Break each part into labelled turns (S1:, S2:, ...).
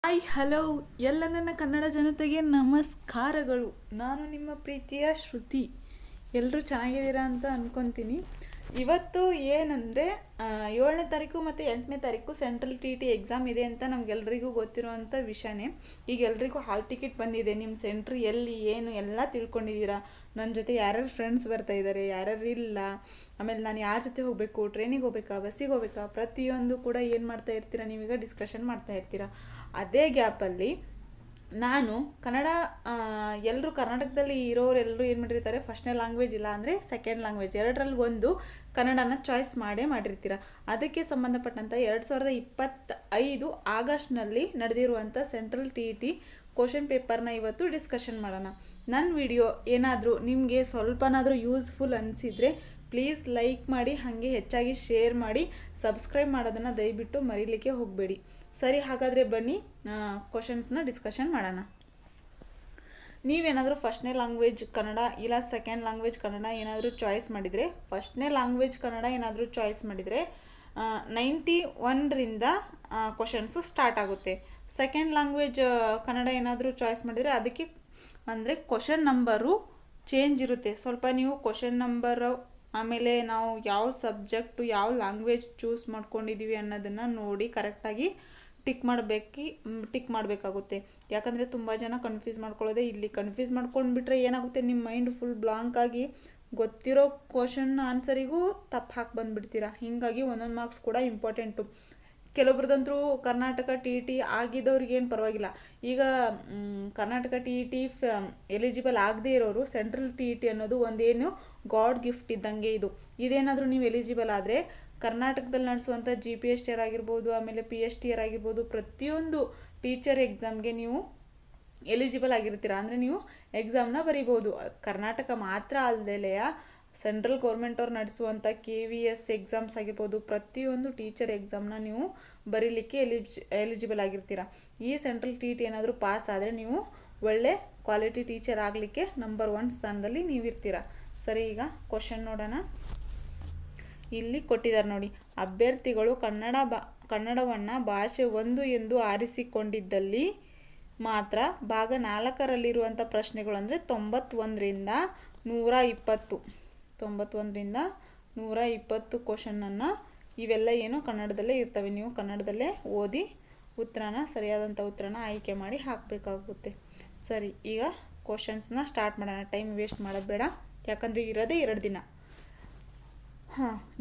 S1: Hi hello ಎಲ್ಲ ನನ್ನ ಕನ್ನಡ ಜನತೆಗೆ ನಮಸ್ಕಾರಗಳು. ನಾನು ನಿಮ್ಮ ಪ್ರೀತಿಯ ಶ್ರುತಿ. ಎಲ್ಲರೂ ಚೆನ್ನಾಗಿದ್ದೀರಾ ಅಂತ ಅಂದ್ಕೊತೀನಿ. ಇವತ್ತು ಏನಂದರೆ 7ನೇ ತಾರೀಕು ಮತ್ತು 8ನೇ ತಾರೀಕು ಸೆಂಟ್ರಲ್ ಟಿ ಎಕ್ಸಾಮ್ ಇದೆ ಅಂತ ನಮಗೆಲ್ರಿಗೂ ಗೊತ್ತಿರೋವಂಥ ವಿಷಯನೇ. ಈಗ ಎಲ್ರಿಗೂ ಹಾಲ್ ಟಿಕೆಟ್ ಬಂದಿದೆ. ನಿಮ್ಮ ಸೆಂಟ್ರ್ ಎಲ್ಲಿ ಏನು ಎಲ್ಲ ತಿಳ್ಕೊಂಡಿದ್ದೀರಾ. ನನ್ನ ಜೊತೆ ಯಾರ್ಯಾರು ಫ್ರೆಂಡ್ಸ್ ಬರ್ತಾಯಿದ್ದಾರೆ, ಯಾರ್ಯಾರು ಇಲ್ಲ, ಆಮೇಲೆ ನಾನು ಯಾರ ಜೊತೆ ಹೋಗಬೇಕು, ಟ್ರೈನಿಗೆ ಹೋಗ್ಬೇಕಾ, ಬಸ್ಸಿಗೆ ಹೋಗ್ಬೇಕಾ, ಪ್ರತಿಯೊಂದು ಕೂಡ ಏನು ಮಾಡ್ತಾ ಇರ್ತೀರಾ, ನೀವೀಗ ಡಿಸ್ಕಷನ್ ಮಾಡ್ತಾ ಇರ್ತೀರಾ. ಅದೇ ಗ್ಯಾಪಲ್ಲಿ ನಾನು ಕನ್ನಡ ಎಲ್ಲರೂ ಕರ್ನಾಟಕದಲ್ಲಿ ಇರೋರೆಲ್ಲರೂ ಏನು ಮಾಡಿರ್ತಾರೆ, ಫಸ್ಟ್ನೇ ಲ್ಯಾಂಗ್ವೇಜ್ ಇಲ್ಲ ಅಂದರೆ ಸೆಕೆಂಡ್ ಲ್ಯಾಂಗ್ವೇಜ್ ಎರಡರಲ್ಲಿ ಒಂದು ಕನ್ನಡನ ಚಾಯ್ಸ್ ಮಾಡಿರ್ತೀರ. ಅದಕ್ಕೆ ಸಂಬಂಧಪಟ್ಟಂಥ 2025 ಆಗಸ್ಟ್ನಲ್ಲಿ ನಡೆದಿರುವಂಥ ಸೆಂಟ್ರಲ್ ಟಿ ಕ್ವಶನ್ ಪೇಪರ್ನ ಇವತ್ತು ಡಿಸ್ಕಷನ್ ಮಾಡೋಣ. ನನ್ನ ವಿಡಿಯೋ ಏನಾದರೂ ನಿಮಗೆ ಸ್ವಲ್ಪನಾದರೂ ಯೂಸ್ಫುಲ್ ಅನಿಸಿದರೆ ಪ್ಲೀಸ್ ಲೈಕ್ ಮಾಡಿ, ಹಾಗೆ ಹೆಚ್ಚಾಗಿ ಶೇರ್ ಮಾಡಿ, ಸಬ್ಸ್ಕ್ರೈಬ್ ಮಾಡೋದನ್ನು ದಯವಿಟ್ಟು ಮರೀಲಿಕ್ಕೆ ಹೋಗಬೇಡಿ. ಸರಿ, ಹಾಗಾದರೆ ಬನ್ನಿ ಕ್ವಶನ್ಸ್ನ ಡಿಸ್ಕಷನ್ ಮಾಡೋಣ. ನೀವೇನಾದರೂ ಫಸ್ಟ್ನೇ ಲ್ಯಾಂಗ್ವೇಜ್ ಕನ್ನಡ ಇಲ್ಲ ಸೆಕೆಂಡ್ ಲ್ಯಾಂಗ್ವೇಜ್ ಕನ್ನಡ ಏನಾದರೂ ಚಾಯ್ಸ್ ಮಾಡಿದರೆ, ಫಸ್ಟ್ನೇ ಲ್ಯಾಂಗ್ವೇಜ್ ಕನ್ನಡ ಏನಾದರೂ ಚಾಯ್ಸ್ ಮಾಡಿದರೆ 91ರಿಂದ ಕ್ವಶನ್ಸು ಸ್ಟಾರ್ಟ್ ಆಗುತ್ತೆ. ಸೆಕೆಂಡ್ ಲ್ಯಾಂಗ್ವೇಜ್ ಕನ್ನಡ ಏನಾದರೂ ಚಾಯ್ಸ್ ಮಾಡಿದರೆ ಅದಕ್ಕೆ ಅಂದರೆ ಕ್ವಶನ್ ನಂಬರು ಚೇಂಜ್ ಇರುತ್ತೆ ಸ್ವಲ್ಪ. ನೀವು ಕ್ವಶನ್ ನಂಬರು ಆಮೇಲೆ ನಾವು ಯಾವ ಸಬ್ಜೆಕ್ಟು ಯಾವ ಲ್ಯಾಂಗ್ವೇಜ್ ಚೂಸ್ ಮಾಡ್ಕೊಂಡಿದ್ದೀವಿ ಅನ್ನೋದನ್ನು ನೋಡಿ ಕರೆಕ್ಟಾಗಿ ಟಿಕ್ ಮಾಡಬೇಕಾಗುತ್ತೆ. ಯಾಕಂದರೆ ತುಂಬ ಜನ ಕನ್ಫ್ಯೂಸ್ ಮಾಡ್ಕೊಳ್ಳೋದೆ ಇಲ್ಲಿ. ಕನ್ಫ್ಯೂಸ್ ಮಾಡ್ಕೊಂಡ್ಬಿಟ್ರೆ ಏನಾಗುತ್ತೆ, ನಿಮ್ಮ ಮೈಂಡ್ ಫುಲ್ ಬ್ಲಾಂಕ್ ಆಗಿ ಗೊತ್ತಿರೋ ಕ್ವಶನ್ ಆನ್ಸರಿಗೂ ತಪ್ಪು ಹಾಕಿ ಬಂದುಬಿಡ್ತೀರಾ. ಹೀಗಾಗಿ ಒಂದೊಂದು ಮಾರ್ಕ್ಸ್ ಕೂಡ ಇಂಪಾರ್ಟೆಂಟು. ಕೆಲವೊಬ್ರದಂತರೂ ಕರ್ನಾಟಕ ಟಿ ಆಗಿದ್ದವ್ರಿಗೇನು ಪರವಾಗಿಲ್ಲ. ಈಗ ಕರ್ನಾಟಕ ಟಿ ಎಲಿಜಿಬಲ್ ಆಗದೇ ಇರೋರು ಸೆಂಟ್ರಲ್ ಟಿ ಅನ್ನೋದು ಒಂದೇನು ಗಾಡ್ ಗಿಫ್ಟ್ ಇದ್ದಂಗೆ. ಇದೇನಾದರೂ ನೀವು ಎಲಿಜಿಬಲ್ ಆದರೆ ಕರ್ನಾಟಕದಲ್ಲಿ ನಡೆಸುವಂಥ GPSTR ಆಗಿರ್ಬೋದು, ಆಮೇಲೆ PSTR ಆಗಿರ್ಬೋದು, ಪ್ರತಿಯೊಂದು ಟೀಚರ್ ಎಕ್ಸಾಮ್ಗೆ ನೀವು ಎಲಿಜಿಬಲ್ ಆಗಿರ್ತೀರ. ಅಂದರೆ ನೀವು ಎಕ್ಸಾಮ್ನ ಬರೀಬೋದು. ಕರ್ನಾಟಕ ಮಾತ್ರ ಅಲ್ಲದೆಲೆಯ ಸೆಂಟ್ರಲ್ ಗೌರ್ಮೆಂಟ್ ಅವ್ರು ನಡೆಸುವಂಥ KVS ಎಕ್ಸಾಮ್ಸ್ ಆಗಿರ್ಬೋದು, ಪ್ರತಿಯೊಂದು ಟೀಚರ್ ಎಕ್ಸಾಮ್ನ ನೀವು ಬರೀಲಿಕ್ಕೆ ಎಲಿಜಿಬಲ್ ಆಗಿರ್ತೀರ. ಈ ಸೆಂಟ್ರಲ್ ಟಿ ಏನಾದರೂ ಪಾಸ್ ಆದರೆ ನೀವು ಒಳ್ಳೆ ಕ್ವಾಲಿಟಿ ಟೀಚರ್ ಆಗಲಿಕ್ಕೆ ನಂಬರ್ 1 ಸ್ಥಾನದಲ್ಲಿ ನೀವಿರ್ತೀರ. ಸರಿ, ಈಗ ಕ್ವಶನ್ ನೋಡೋಣ. ಇಲ್ಲಿ ಕೊಟ್ಟಿದ್ದಾರೆ ನೋಡಿ. ಅಭ್ಯರ್ಥಿಗಳು ಕನ್ನಡವನ್ನು ಭಾಷೆ 1 ಎಂದು ಆರಿಸಿಕೊಂಡಿದ್ದಲ್ಲಿ ಮಾತ್ರ ಭಾಗ 4ರಲ್ಲಿರುವಂಥ ಪ್ರಶ್ನೆಗಳು ಅಂದರೆ 91ರಿಂದ 120 ಕ್ವಶನನ್ನು ಇವೆಲ್ಲ ಏನು ಕನ್ನಡದಲ್ಲೇ ಇರ್ತವೆ. ನೀವು ಕನ್ನಡದಲ್ಲೇ ಓದಿ ಸರಿಯಾದಂಥ ಉತ್ತರನ ಆಯ್ಕೆ ಮಾಡಿ ಹಾಕಬೇಕಾಗುತ್ತೆ. ಸರಿ, ಈಗ ಕ್ವಶನ್ಸ್ನ ಸ್ಟಾರ್ಟ್ ಮಾಡೋಣ. ಟೈಮ್ ವೇಸ್ಟ್ ಮಾಡೋದು ಬೇಡ, ಯಾಕಂದರೆ ಇರೋದೇ 2 ದಿನ.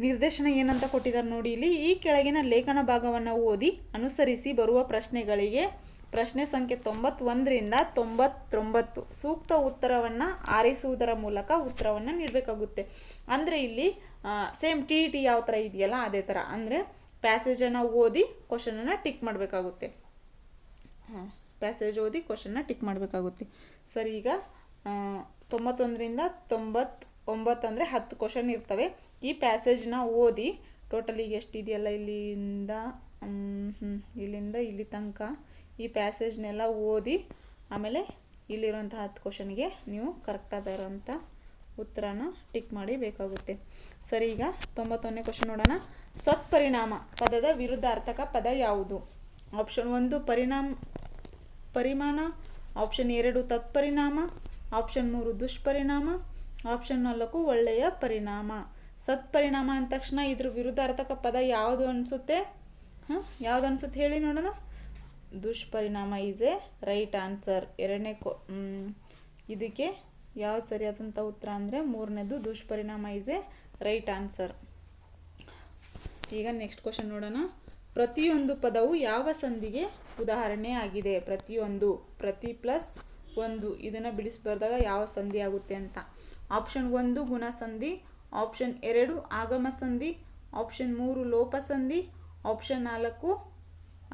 S1: ನಿರ್ದೇಶನ ಏನಂತ ಕೊಟ್ಟಿದ್ದಾರೆ ನೋಡಿ ಇಲ್ಲಿ. ಈ ಕೆಳಗಿನ ಲೇಖನ ಭಾಗವನ್ನು ಓದಿ ಅನುಸರಿಸಿ ಬರುವ ಪ್ರಶ್ನೆಗಳಿಗೆ ಪ್ರಶ್ನೆ ಸಂಖ್ಯೆ 91ರಿಂದ 99 ಸೂಕ್ತ ಉತ್ತರವನ್ನು ಆರಿಸುವುದರ ಮೂಲಕ ಉತ್ತರವನ್ನು ನೀಡಬೇಕಾಗುತ್ತೆ. ಅಂದರೆ ಇಲ್ಲಿ ಸೇಮ್ ಟಿ ಯಾವ ಥರ ಇದೆಯಲ್ಲ ಅದೇ ಥರ. ಅಂದರೆ ಪ್ಯಾಸೇಜನ್ನು ಓದಿ ಕ್ವಶನನ್ನು ಟಿಕ್ ಮಾಡಬೇಕಾಗುತ್ತೆ. ಪ್ಯಾಸೇಜ್ ಓದಿ ಕ್ವಶನ್ನ ಟಿಕ್ ಮಾಡಬೇಕಾಗುತ್ತೆ. ಸರಿ, ಈಗ 91ರಿಂದ 99 ಅಂದರೆ 10 ಕ್ವಶನ್ ಇರ್ತವೆ. ಈ ಪ್ಯಾಸೇಜ್ನ ಓದಿ ಟೋಟಲ್ ಈಗ ಎಷ್ಟಿದೆಯಲ್ಲ ಇಲ್ಲಿಂದ ಇಲ್ಲಿ ತನಕ ಈ ಪ್ಯಾಸೇಜ್ನೆಲ್ಲ ಓದಿ ಆಮೇಲೆ ಇಲ್ಲಿರೋಂಥ 10 ಕ್ವಶನ್ಗೆ ನೀವು ಕರೆಕ್ಟಾದ ಇರೋಂಥ ಉತ್ತರನ ಟಿಕ್ ಮಾಡಿ ಬೇಕಾಗುತ್ತೆ. ಸರಿ, ಈಗ 91ನೇ ಕ್ವಶನ್ ನೋಡೋಣ. ಸತ್ಪರಿಣಾಮ ಪದದ ವಿರುದ್ಧಾರ್ಥಕ ಪದ ಯಾವುದು? ಆಪ್ಷನ್ 1 ಪರಿಮಾಣ, ಆಪ್ಷನ್ 2 ತತ್ಪರಿಣಾಮ, ಆಪ್ಷನ್ 3 ದುಷ್ಪರಿಣಾಮ, ಆಪ್ಷನ್ 4 ಒಳ್ಳೆಯ ಪರಿಣಾಮ. ಸತ್ಪರಿಣಾಮ ಅಂದ ತಕ್ಷಣ ಇದ್ರ ವಿರುದ್ಧಾರ್ಥಕ ಪದ ಯಾವುದು ಅನಿಸುತ್ತೆ? ಯಾವುದು ಅನಿಸುತ್ತೆ ಹೇಳಿ ನೋಡೋಣ. ದುಷ್ಪರಿಣಾಮ ಈಸ್ ಎ ರೈಟ್ ಆನ್ಸರ್. ಇದಕ್ಕೆ ಯಾವ್ದು ಸರಿಯಾದಂಥ ಉತ್ತರ ಅಂದರೆ 3ನೇದು ದುಷ್ಪರಿಣಾಮ ಈಸ್ ಎ ರೈಟ್ ಆನ್ಸರ್. ಈಗ ನೆಕ್ಸ್ಟ್ ಕ್ವಶನ್ ನೋಡೋಣ. ಪ್ರತಿಯೊಂದು ಪದವು ಯಾವ ಸಂಧಿಗೆ ಉದಾಹರಣೆ ಆಗಿದೆ? ಪ್ರತಿಯೊಂದು, ಪ್ರತಿ ಪ್ಲಸ್ ಒಂದು, ಇದನ್ನು ಬಿಡಿಸ್ಬಾರ್ದಾಗ ಯಾವ ಸಂಧಿ ಆಗುತ್ತೆ ಅಂತ. ಆಪ್ಷನ್ 1 ಗುಣಸಂಧಿ, ಆಪ್ಷನ್ 2 ಆಗಮ ಸಂಧಿ, ಆಪ್ಷನ್ 3 ಲೋಪ ಸಂಧಿ, ಆಪ್ಷನ್ 4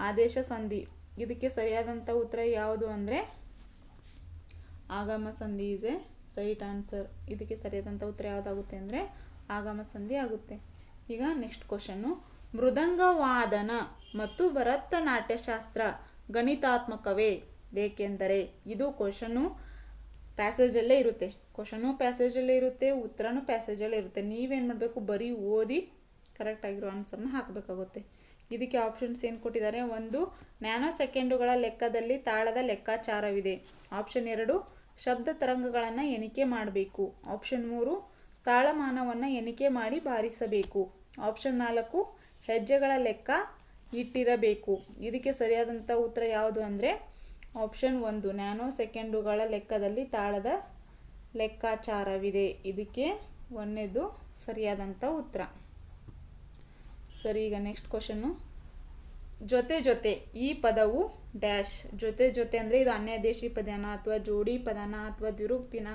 S1: ಆದೇಶ ಸಂಧಿ. ಇದಕ್ಕೆ ಸರಿಯಾದಂಥ ಉತ್ತರ ಯಾವುದು ಅಂದರೆ ಆಗಮ ಸಂಧಿ ಈಸ್ ಎ ರೈಟ್ ಆನ್ಸರ್. ಇದಕ್ಕೆ ಸರಿಯಾದಂಥ ಉತ್ತರ ಯಾವುದಾಗುತ್ತೆ ಅಂದರೆ ಆಗಮ ಸಂಧಿ ಆಗುತ್ತೆ. ಈಗ ನೆಕ್ಸ್ಟ್ ಕ್ವಶನ್ನು. ಮೃದಂಗ ವಾದನ ಮತ್ತು ಭರತನಾಟ್ಯಶಾಸ್ತ್ರ ಗಣಿತಾತ್ಮಕವೇ? ಏಕೆಂದರೆ ಇದು ಕ್ವಶನ್ನು ಪ್ಯಾಸೇಜಲ್ಲೇ ಇರುತ್ತೆ. ಉತ್ತರನೂ ಪ್ಯಾಸೇಜಲ್ಲೇ ಇರುತ್ತೆ. ನೀವೇನು ಮಾಡಬೇಕು, ಬರೀ ಓದಿ ಕರೆಕ್ಟಾಗಿರೋ ಆನ್ಸರ್ನ ಹಾಕಬೇಕಾಗುತ್ತೆ. ಇದಕ್ಕೆ ಆಪ್ಷನ್ಸ್ ಏನು ಕೊಟ್ಟಿದ್ದಾರೆ? 1 ನ್ಯಾನೋ ಸೆಕೆಂಡುಗಳ ಲೆಕ್ಕದಲ್ಲಿ ತಾಳದ ಲೆಕ್ಕಾಚಾರವಿದೆ. ಆಪ್ಷನ್ 2 ಶಬ್ದ ತರಂಗಗಳನ್ನು ಎಣಿಕೆ ಮಾಡಬೇಕು. ಆಪ್ಷನ್ 3 ತಾಳಮಾನವನ್ನು ಎಣಿಕೆ ಮಾಡಿ ಬಾರಿಸಬೇಕು. ಆಪ್ಷನ್ 4 ಹೆಜ್ಜೆಗಳ ಲೆಕ್ಕ ಇಟ್ಟಿರಬೇಕು. ಇದಕ್ಕೆ ಸರಿಯಾದಂಥ ಉತ್ತರ ಯಾವುದು ಅಂದರೆ ಆಪ್ಷನ್ 1 ನ್ಯಾನೋ ಸೆಕೆಂಡುಗಳ ಲೆಕ್ಕದಲ್ಲಿ ತಾಳದ ಲೆಕ್ಕಾಚಾರವಿದೆ. ಇದಕ್ಕೆ 1ನೇದು ಸರಿಯಾದಂಥ ಉತ್ತರ. ಸರಿ, ಈಗ ನೆಕ್ಸ್ಟ್ ಕ್ವಶನ್ನು. ಜೊತೆ ಜೊತೆ ಈ ಪದವು ಡ್ಯಾಶ್. ಜೊತೆ ಜೊತೆ ಅಂದರೆ ಇದು ಅನ್ಯದೇಶಿ ಪದನ ಅಥವಾ ಜೋಡಿ ಪದನ ಅಥವಾ ದ್ವಿರುಕ್ತಿನ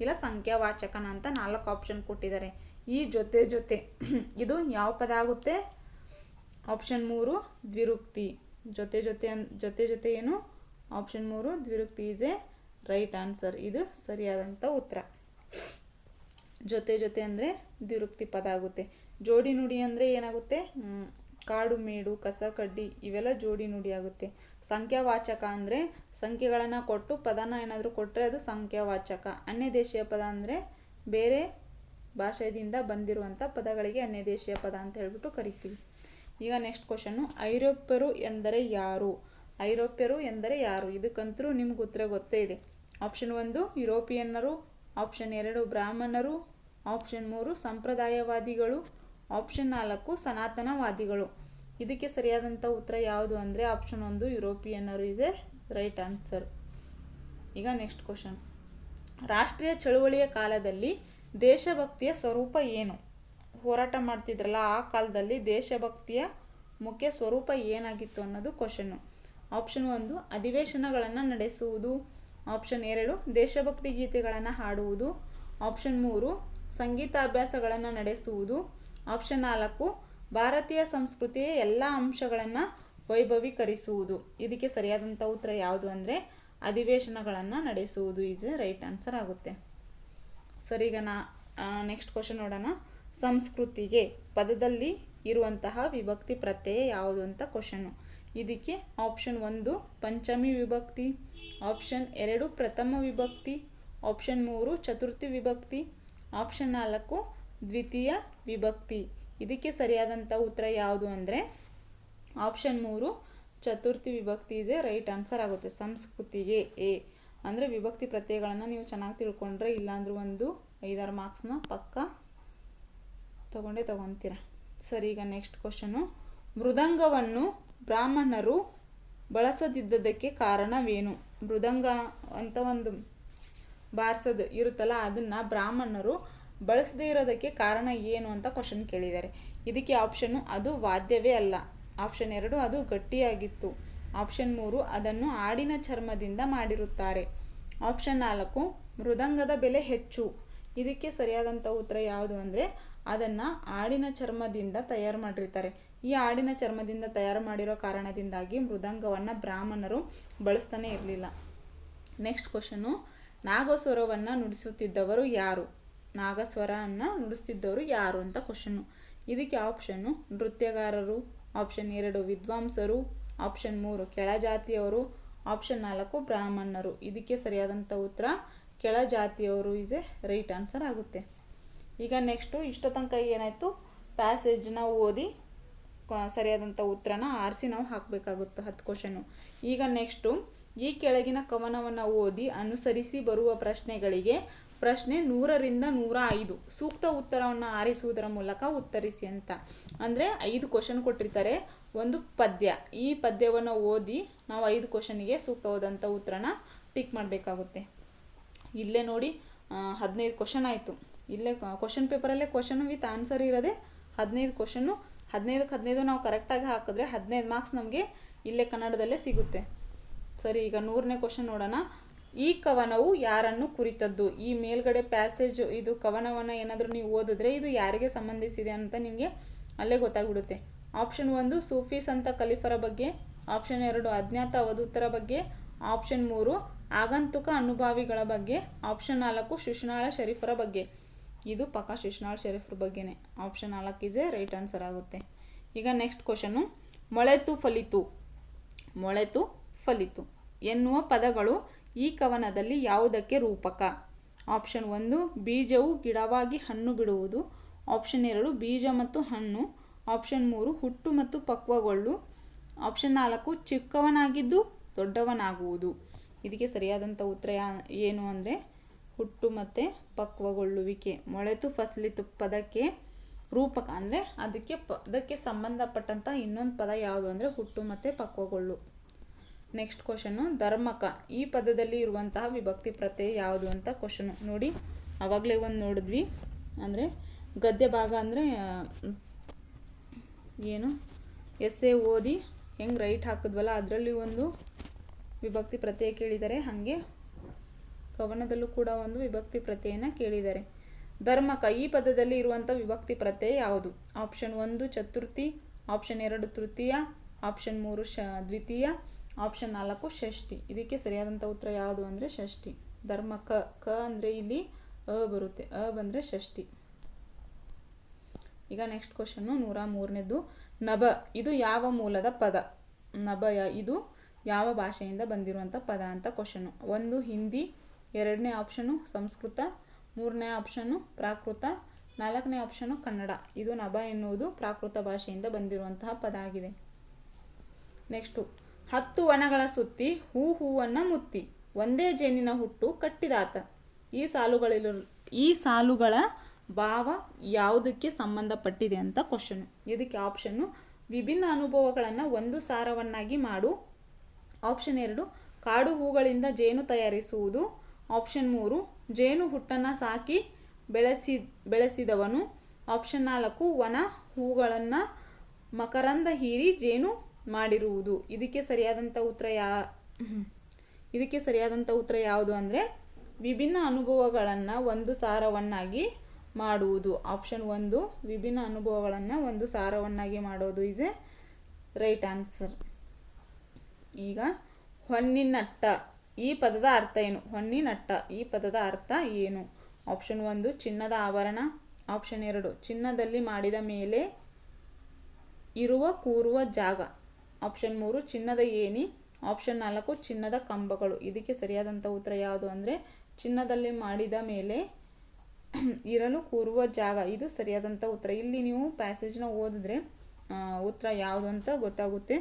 S1: ಇಲ್ಲ ಸಂಖ್ಯಾವಾಚಕನ ಅಂತ 4 ಆಪ್ಷನ್ ಕೊಟ್ಟಿದ್ದಾರೆ. ಈ ಜೊತೆ ಜೊತೆ ಇದು ಯಾವ ಪದ ಆಗುತ್ತೆ? ಆಪ್ಷನ್ 3 ದ್ವಿರುಕ್ತಿ. ಜೊತೆ ಜೊತೆ ಏನು? ಆಪ್ಷನ್ 3 ದ್ವಿರುಕ್ತಿ ಈಸ್ ಎ ರೈಟ್ ಆನ್ಸರ್. ಇದು ಸರಿಯಾದಂಥ ಉತ್ತರ. ಜೊತೆ ಜೊತೆ ಅಂದರೆ ದ್ವಿರುಕ್ತಿ ಪದ ಆಗುತ್ತೆ. ಜೋಡಿ ನುಡಿ ಅಂದರೆ ಏನಾಗುತ್ತೆ? ಕಾಡು ಮೇಡು ಕಸ ಕಡ್ಡಿ ಇವೆಲ್ಲ ಜೋಡಿ ನುಡಿ ಆಗುತ್ತೆ. ಸಂಖ್ಯಾವಾಚಕ ಅಂದರೆ ಸಂಖ್ಯೆಗಳನ್ನು ಕೊಟ್ಟು ಪದನ ಏನಾದರೂ ಕೊಟ್ಟರೆ ಅದು ಸಂಖ್ಯಾವಾಚಕ. ಅನ್ಯದೇಶೀಯ ಪದ ಅಂದರೆ ಬೇರೆ ಭಾಷೆಯಿಂದ ಬಂದಿರುವಂಥ ಪದಗಳಿಗೆ ಅನ್ಯದೇಶೀಯ ಪದ ಅಂತ ಹೇಳ್ಬಿಟ್ಟು ಕರಿತೀವಿ. ಈಗ ನೆಕ್ಸ್ಟ್ ಕ್ವಶನ್ನು. ಐರೋಪ್ಯರು ಎಂದರೆ ಯಾರು? ಐರೋಪ್ಯರು ಎಂದರೆ ಯಾರು? ಇದಕ್ಕಂತರೂ ನಿಮ್ಗೆ ಉತ್ತರ ಗೊತ್ತೇ ಇದೆ. ಆಪ್ಷನ್ 1 ಯುರೋಪಿಯನ್ನರು. ಆಪ್ಷನ್ 2 ಬ್ರಾಹ್ಮಣರು. ಆಪ್ಷನ್ 3 ಸಂಪ್ರದಾಯವಾದಿಗಳು. ಆಪ್ಷನ್ 4 ಸನಾತನವಾದಿಗಳು. ಇದಕ್ಕೆ ಸರಿಯಾದಂಥ ಉತ್ತರ ಯಾವುದು ಅಂದರೆ ಆಪ್ಷನ್ 1 ಯುರೋಪಿಯನ್ನರು ಈಸ್ ಎ ರೈಟ್ ಆನ್ಸರ್. ಈಗ ನೆಕ್ಸ್ಟ್ ಕ್ವಶನ್. ರಾಷ್ಟ್ರೀಯ ಚಳುವಳಿಯ ಕಾಲದಲ್ಲಿ ದೇಶಭಕ್ತಿಯ ಸ್ವರೂಪ ಏನು? ಹೋರಾಟ ಮಾಡ್ತಿದ್ರಲ್ಲ ಆ ಕಾಲದಲ್ಲಿ ದೇಶಭಕ್ತಿಯ ಮುಖ್ಯ ಸ್ವರೂಪ ಏನಾಗಿತ್ತು ಅನ್ನೋದು ಕ್ವಶನ್ನು. ಆಪ್ಷನ್ 1 ಅಧಿವೇಶನಗಳನ್ನು ನಡೆಸುವುದು. ಆಪ್ಷನ್ 2 ದೇಶಭಕ್ತಿ ಗೀತೆಗಳನ್ನು ಹಾಡುವುದು. ಆಪ್ಷನ್ 3 ಸಂಗೀತಾಭ್ಯಾಸಗಳನ್ನು ನಡೆಸುವುದು. ಆಪ್ಷನ್ 4 ಭಾರತೀಯ ಸಂಸ್ಕೃತಿಯ ಎಲ್ಲ ಅಂಶಗಳನ್ನು ವೈಭವೀಕರಿಸುವುದು. ಇದಕ್ಕೆ ಸರಿಯಾದಂಥ ಉತ್ತರ ಯಾವುದು ಅಂದರೆ ಅಧಿವೇಶನಗಳನ್ನು ನಡೆಸುವುದು ಈಸ್ ಎ ರೈಟ್ ಆನ್ಸರ್ ಆಗುತ್ತೆ. ಸರಿ, ಈಗ ನೆಕ್ಸ್ಟ್ ಕ್ವಶನ್ ನೋಡೋಣ. ಸಂಸ್ಕೃತಿಗೆ ಪದದಲ್ಲಿ ಇರುವಂತಹ ವಿಭಕ್ತಿ ಪ್ರತ್ಯಯ ಯಾವುದು ಅಂತ ಕ್ವಶನ್ನು. ಇದಕ್ಕೆ ಆಪ್ಷನ್ 1 ಪಂಚಮಿ ವಿಭಕ್ತಿ. ಆಪ್ಷನ್ 2 ಪ್ರಥಮ ವಿಭಕ್ತಿ. ಆಪ್ಷನ್ 3 ಚತುರ್ಥಿ ವಿಭಕ್ತಿ. ಆಪ್ಷನ್ 4 ದ್ವಿತೀಯ ವಿಭಕ್ತಿ. ಇದಕ್ಕೆ ಸರಿಯಾದಂಥ ಉತ್ತರ ಯಾವುದು ಅಂದರೆ ಆಪ್ಷನ್ 3 ಚತುರ್ಥಿ ವಿಭಕ್ತಿ ಈಸ್ ಎ ರೈಟ್ ಆನ್ಸರ್ ಆಗುತ್ತೆ. ಸಂಸ್ಕೃತಿಗೆ ಎ ಅಂದರೆ ವಿಭಕ್ತಿ ಪ್ರತ್ಯಯಗಳನ್ನು ನೀವು ಚೆನ್ನಾಗಿ ತಿಳ್ಕೊಂಡ್ರೆ ಇಲ್ಲಾಂದ್ರೂ 5-6 ಮಾರ್ಕ್ಸ್ನ ಪಕ್ಕ ತಗೊಂತೀರ. ಸರಿ, ಈಗ ನೆಕ್ಸ್ಟ್ ಕ್ವಶನ್ನು. ಮೃದಂಗವನ್ನು ಬ್ರಾಹ್ಮಣರು ಬಳಸದಿದ್ದದಕ್ಕೆ ಕಾರಣವೇನು? ಮೃದಂಗ ಅಂತ ಒಂದು ಬಾರಿಸೋದು ಇರುತ್ತಲ್ಲ ಅದನ್ನು ಬ್ರಾಹ್ಮಣರು ಬಳಸದೇ ಇರೋದಕ್ಕೆ ಕಾರಣ ಏನು ಅಂತ ಕ್ವಶನ್ ಕೇಳಿದ್ದಾರೆ. ಇದಕ್ಕೆ ಆಪ್ಷನ್ನು ಅದು ವಾದ್ಯವೇ ಅಲ್ಲ. ಆಪ್ಷನ್ 2 ಅದು ಗಟ್ಟಿಯಾಗಿತ್ತು. ಆಪ್ಷನ್ 3 ಅದನ್ನು ಆಡಿನ ಚರ್ಮದಿಂದ ಮಾಡಿರುತ್ತಾರೆ. ಆಪ್ಷನ್ 4 ಮೃದಂಗದ ಬೆಲೆ ಹೆಚ್ಚು. ಇದಕ್ಕೆ ಸರಿಯಾದಂಥ ಉತ್ತರ ಯಾವುದು ಅಂದರೆ ಅದನ್ನು ಆಡಿನ ಚರ್ಮದಿಂದ ತಯಾರು ಮಾಡಿರ್ತಾರೆ. ಈ ಆಡಿನ ಚರ್ಮದಿಂದ ತಯಾರು ಮಾಡಿರೋ ಕಾರಣದಿಂದಾಗಿ ಮೃದಂಗವನ್ನು ಬ್ರಾಹ್ಮಣರು ಬಳಸ್ತಾನೆ ಇರಲಿಲ್ಲ. Next question. ನಾಗಸ್ವರವನ್ನು ನುಡಿಸುತ್ತಿದ್ದವರು ಯಾರು? ನಾಗಸ್ವರವನ್ನು ನುಡಿಸ್ತಿದ್ದವರು ಯಾರು ಅಂತ ಕ್ವಶನ್ನು. ಇದಕ್ಕೆ ಆಪ್ಷನ್ನು ನೃತ್ಯಗಾರರು. ಆಪ್ಷನ್ 2 ವಿದ್ವಾಂಸರು. ಆಪ್ಷನ್ 3 ಕೆಳಜಾತಿಯವರು. ಆಪ್ಷನ್ 4 ಬ್ರಾಹ್ಮಣರು. ಇದಕ್ಕೆ ಸರಿಯಾದಂಥ ಉತ್ತರ ಕೆಳಜಾತಿಯವರು ಈಸ್ ಎ ರೈಟ್ ಆನ್ಸರ್ ಆಗುತ್ತೆ. ಈಗ ನೆಕ್ಸ್ಟು ಇಷ್ಟ ತನಕ ಏನಾಯಿತು? ಪ್ಯಾಸೇಜ್ನ ಓದಿ ಸರಿಯಾದಂಥ ಉತ್ತರನ ಆರಿಸಿ ನಾವು ಹಾಕಬೇಕಾಗುತ್ತೆ 10 ಕ್ವಶನ್ನು. ಈಗ ನೆಕ್ಸ್ಟು ಈ ಕೆಳಗಿನ ಕವನವನ್ನು ಓದಿ ಅನುಸರಿಸಿ ಬರುವ ಪ್ರಶ್ನೆಗಳಿಗೆ ಪ್ರಶ್ನೆ 100ರಿಂದ 105 ಸೂಕ್ತ ಉತ್ತರವನ್ನು ಆರಿಸುವುದರ ಮೂಲಕ ಉತ್ತರಿಸಿ ಅಂತ. ಅಂದರೆ 5 ಕ್ವಶನ್ ಕೊಟ್ಟಿರ್ತಾರೆ, ಒಂದು ಪದ್ಯ. ಈ ಪದ್ಯವನ್ನು ಓದಿ ನಾವು 5 ಕ್ವಶನಿಗೆ ಸೂಕ್ತವಾದಂಥ ಉತ್ತರನ ಟಿಕ್ ಮಾಡಬೇಕಾಗುತ್ತೆ. ಇಲ್ಲೇ ನೋಡಿ 15 ಕ್ವಶನ್ ಆಯಿತು. ಇಲ್ಲೇ ಕ್ವಶನ್ ಪೇಪರಲ್ಲೇ ಕ್ವಶನ್ ವಿತ್ ಆನ್ಸರ್ ಇರೋದೆ 15 ಕ್ವಶನ್ನು. 15ಕ್ಕೆ 15 ನಾವು ಕರೆಕ್ಟಾಗಿ ಹಾಕಿದ್ರೆ 15 ಮಾರ್ಕ್ಸ್ ನಮಗೆ ಇಲ್ಲೇ ಕನ್ನಡದಲ್ಲೇ ಸಿಗುತ್ತೆ. ಸರಿ, ಈಗ 100ನೇ ಕ್ವಶನ್ ನೋಡೋಣ. ಈ ಕವನವು ಯಾರನ್ನು ಕುರಿತದ್ದು? ಈ ಮೇಲ್ಗಡೆ ಪ್ಯಾಸೇಜ್ ಇದು ಕವನವನ್ನು ಏನಾದರೂ ನೀವು ಓದಿದ್ರೆ ಇದು ಯಾರಿಗೆ ಸಂಬಂಧಿಸಿದೆ ಅಂತ ನಿಮಗೆ ಅಲ್ಲೇ ಗೊತ್ತಾಗ್ಬಿಡುತ್ತೆ. ಆಪ್ಷನ್ 1 ಸೂಫಿ ಸಂತ ಖಲೀಫರ ಬಗ್ಗೆ. ಆಪ್ಷನ್ 2 ಅಜ್ಞಾತ ಅವಧೂತರ ಬಗ್ಗೆ. ಆಪ್ಷನ್ 3 ಆಗಂತುಕ ಅನುಭಾವಿಗಳ ಬಗ್ಗೆ. ಆಪ್ಷನ್ 4 ಶಿಶುನಾಳ ಶರೀಫರ ಬಗ್ಗೆ. ಇದು ಪಕ್ಕ ಶಿಶುನಾಳ ಶರೀಫರ ಬಗ್ಗೆನೇ. Option 4 is a right answer ಆಗುತ್ತೆ. ಈಗ ನೆಕ್ಸ್ಟ್ ಕ್ವಶನ್ನು. ಮೊಳೆತು ಫಲಿತು. ಮೊಳೆತು ಫಲಿತು ಎನ್ನುವ ಪದಗಳು ಈ ಕವನದಲ್ಲಿ ಯಾವುದಕ್ಕೆ ರೂಪಕ? ಆಪ್ಷನ್ 1 ಬೀಜವು ಗಿಡವಾಗಿ ಹಣ್ಣು ಬಿಡುವುದು. ಆಪ್ಷನ್ 2 ಬೀಜ ಮತ್ತು ಹಣ್ಣು. ಆಪ್ಷನ್ 3 ಹುಟ್ಟು ಮತ್ತು ಪಕ್ವಗೊಳ್ಳು. ಆಪ್ಷನ್ 4 ಚಿಕ್ಕವನಾಗಿದ್ದು ದೊಡ್ಡವನಾಗುವುದು. ಇದಕ್ಕೆ ಸರಿಯಾದಂಥ ಉತ್ತರ ಏನು ಅಂದರೆ ಹುಟ್ಟು ಮತ್ತು ಪಕ್ವಗೊಳ್ಳುವಿಕೆ. ಮೊಳೆತು ಫಸಲಿತು ಪದಕ್ಕೆ ರೂಪಕ ಅಂದರೆ ಅದಕ್ಕೆ ಸಂಬಂಧಪಟ್ಟಂಥ ಇನ್ನೊಂದು ಪದ ಯಾವುದು ಅಂದರೆ ಹುಟ್ಟು ಮತ್ತು ಪಕ್ವಗೊಳ್ಳು. Next question ಧರ್ಮಕ. ಈ ಪದದಲ್ಲಿ ಇರುವಂತಹ ವಿಭಕ್ತಿ ಪ್ರತ್ಯಯ ಯಾವುದು ಅಂತ ಕ್ವಶನು ನೋಡಿ. ಆವಾಗಲೇ ಒಂದು ನೋಡಿದ್ವಿ, ಅಂದರೆ ಗದ್ಯ ಭಾಗ ಅಂದರೆ ಏನು ಎಸ್ಸೆ ಓದಿ ಹೆಂಗೆ ರೈಟ್ ಹಾಕಿದ್ವಲ್ಲ ಅದರಲ್ಲಿ ಒಂದು ವಿಭಕ್ತಿ ಪ್ರತ್ಯಯ ಕೇಳಿದ್ದಾರೆ. ಹಾಗೆ ಕವನದಲ್ಲೂ ಕೂಡ ಒಂದು ವಿಭಕ್ತಿ ಪ್ರತ್ಯಯನ ಕೇಳಿದ್ದಾರೆ. ಧರ್ಮಕ. ಈ ಪದದಲ್ಲಿ ಇರುವಂಥ ವಿಭಕ್ತಿ ಪ್ರತ್ಯಯ ಯಾವುದು? ಆಪ್ಷನ್ 1 ಚತುರ್ಥಿ, ಆಪ್ಷನ್ 2 ತೃತೀಯ, ಆಪ್ಷನ್ 3 ದ್ವಿತೀಯ, ಆಪ್ಷನ್ 4 ಷಷ್ಠಿ. ಇದಕ್ಕೆ ಸರಿಯಾದಂಥ ಉತ್ತರ ಯಾವುದು ಅಂದರೆ ಷಷ್ಠಿ. ಧರ್ಮಕ. ಕ ಅಂದರೆ ಇಲ್ಲಿ ಅ ಬರುತ್ತೆ, ಅ ಬಂದರೆ ಷಷ್ಠಿ. ಈಗ ನೆಕ್ಸ್ಟ್ ಕ್ವಶನ್ನು 103ನೇದು ನಭ. ಇದು ಯಾವ ಮೂಲದ ಪದ? ನಭ ಇದು ಯಾವ ಭಾಷೆಯಿಂದ ಬಂದಿರುವಂಥ ಪದ ಅಂತ ಕ್ವಶನು. 1 ಹಿಂದಿ, 2ನೇ ಆಪ್ಷನು ಸಂಸ್ಕೃತ, 3ನೇ ಆಪ್ಷನು ಪ್ರಾಕೃತ, 4ನೇ ಆಪ್ಷನು ಕನ್ನಡ. ಇದು ನಭ ಎನ್ನುವುದು ಪ್ರಾಕೃತ ಭಾಷೆಯಿಂದ ಬಂದಿರುವಂತಹ ಪದ ಆಗಿದೆ. ನೆಕ್ಸ್ಟು 10 ವನಗಳ ಸುತ್ತಿ ಹೂವನ್ನು ಮುತ್ತಿ ಒಂದೇ ಜೇನಿನ ಹುಟ್ಟು ಕಟ್ಟಿದಾತ. ಈ ಸಾಲುಗಳ ಭಾವ ಯಾವುದಕ್ಕೆ ಸಂಬಂಧಪಟ್ಟಿದೆ ಅಂತ ಕ್ವಶನು. ಇದಕ್ಕೆ ಆಪ್ಷನ್ನು ವಿಭಿನ್ನ ಅನುಭವಗಳನ್ನು ಒಂದು ಸಾರವನ್ನಾಗಿ ಮಾಡು. ಆಪ್ಷನ್ 2 ಕಾಡು ಹೂಗಳಿಂದ ಜೇನು ತಯಾರಿಸುವುದು. ಆಪ್ಷನ್ 3 ಜೇನು ಹುಟ್ಟನ್ನು ಸಾಕಿ ಬೆಳೆಸಿದವನು. ಆಪ್ಷನ್ 4 ವನ ಹೂಗಳನ್ನು ಮಕರಂದ ಹೀರಿ ಜೇನು ಮಾಡಿರುವುದು. ಇದಕ್ಕೆ ಸರಿಯಾದಂಥ ಉತ್ತರ ಯಾವುದು ಅಂದರೆ ವಿಭಿನ್ನ ಅನುಭವಗಳನ್ನು ಒಂದು ಸಾರವನ್ನಾಗಿ ಮಾಡುವುದು. ಆಪ್ಷನ್ 1 ವಿಭಿನ್ನ ಅನುಭವಗಳನ್ನು ಒಂದು ಸಾರವನ್ನಾಗಿ ಮಾಡೋದು ಈಸ್ ಎ ರೈಟ್ ಆನ್ಸರ್. ಈಗ ಹೊನ್ನಿನಟ್ಟ. ಈ ಪದದ ಅರ್ಥ ಏನು? ಹೊನ್ನಿನಟ್ಟ ಈ ಪದದ ಅರ್ಥ ಏನು? ಆಪ್ಷನ್ 1 ಚಿನ್ನದ ಆಭರಣ, ಆಪ್ಷನ್ 2 ಚಿನ್ನದಲ್ಲಿ ಮಾಡಿದ ಮೇಲೆ ಇರುವ ಕೂರುವ ಜಾಗ, ಆಪ್ಷನ್ 3 ಚಿನ್ನದ ಏಣಿ, ಆಪ್ಷನ್ 4 ಚಿನ್ನದ ಕಂಬಗಳು. ಇದಕ್ಕೆ ಸರಿಯಾದಂಥ ಉತ್ತರ ಯಾವುದು ಅಂದರೆ ಚಿನ್ನದಲ್ಲಿ ಮಾಡಿದ ಮೇಲೆ ಇರಲು ಕೂರುವ ಜಾಗ. ಇದು ಸರಿಯಾದಂಥ ಉತ್ತರ. ಇಲ್ಲಿ ನೀವು ಪ್ಯಾಸೇಜ್ನ ಓದಿದ್ರೆ ಉತ್ತರ ಯಾವುದು ಅಂತ ಗೊತ್ತಾಗುತ್ತೆ.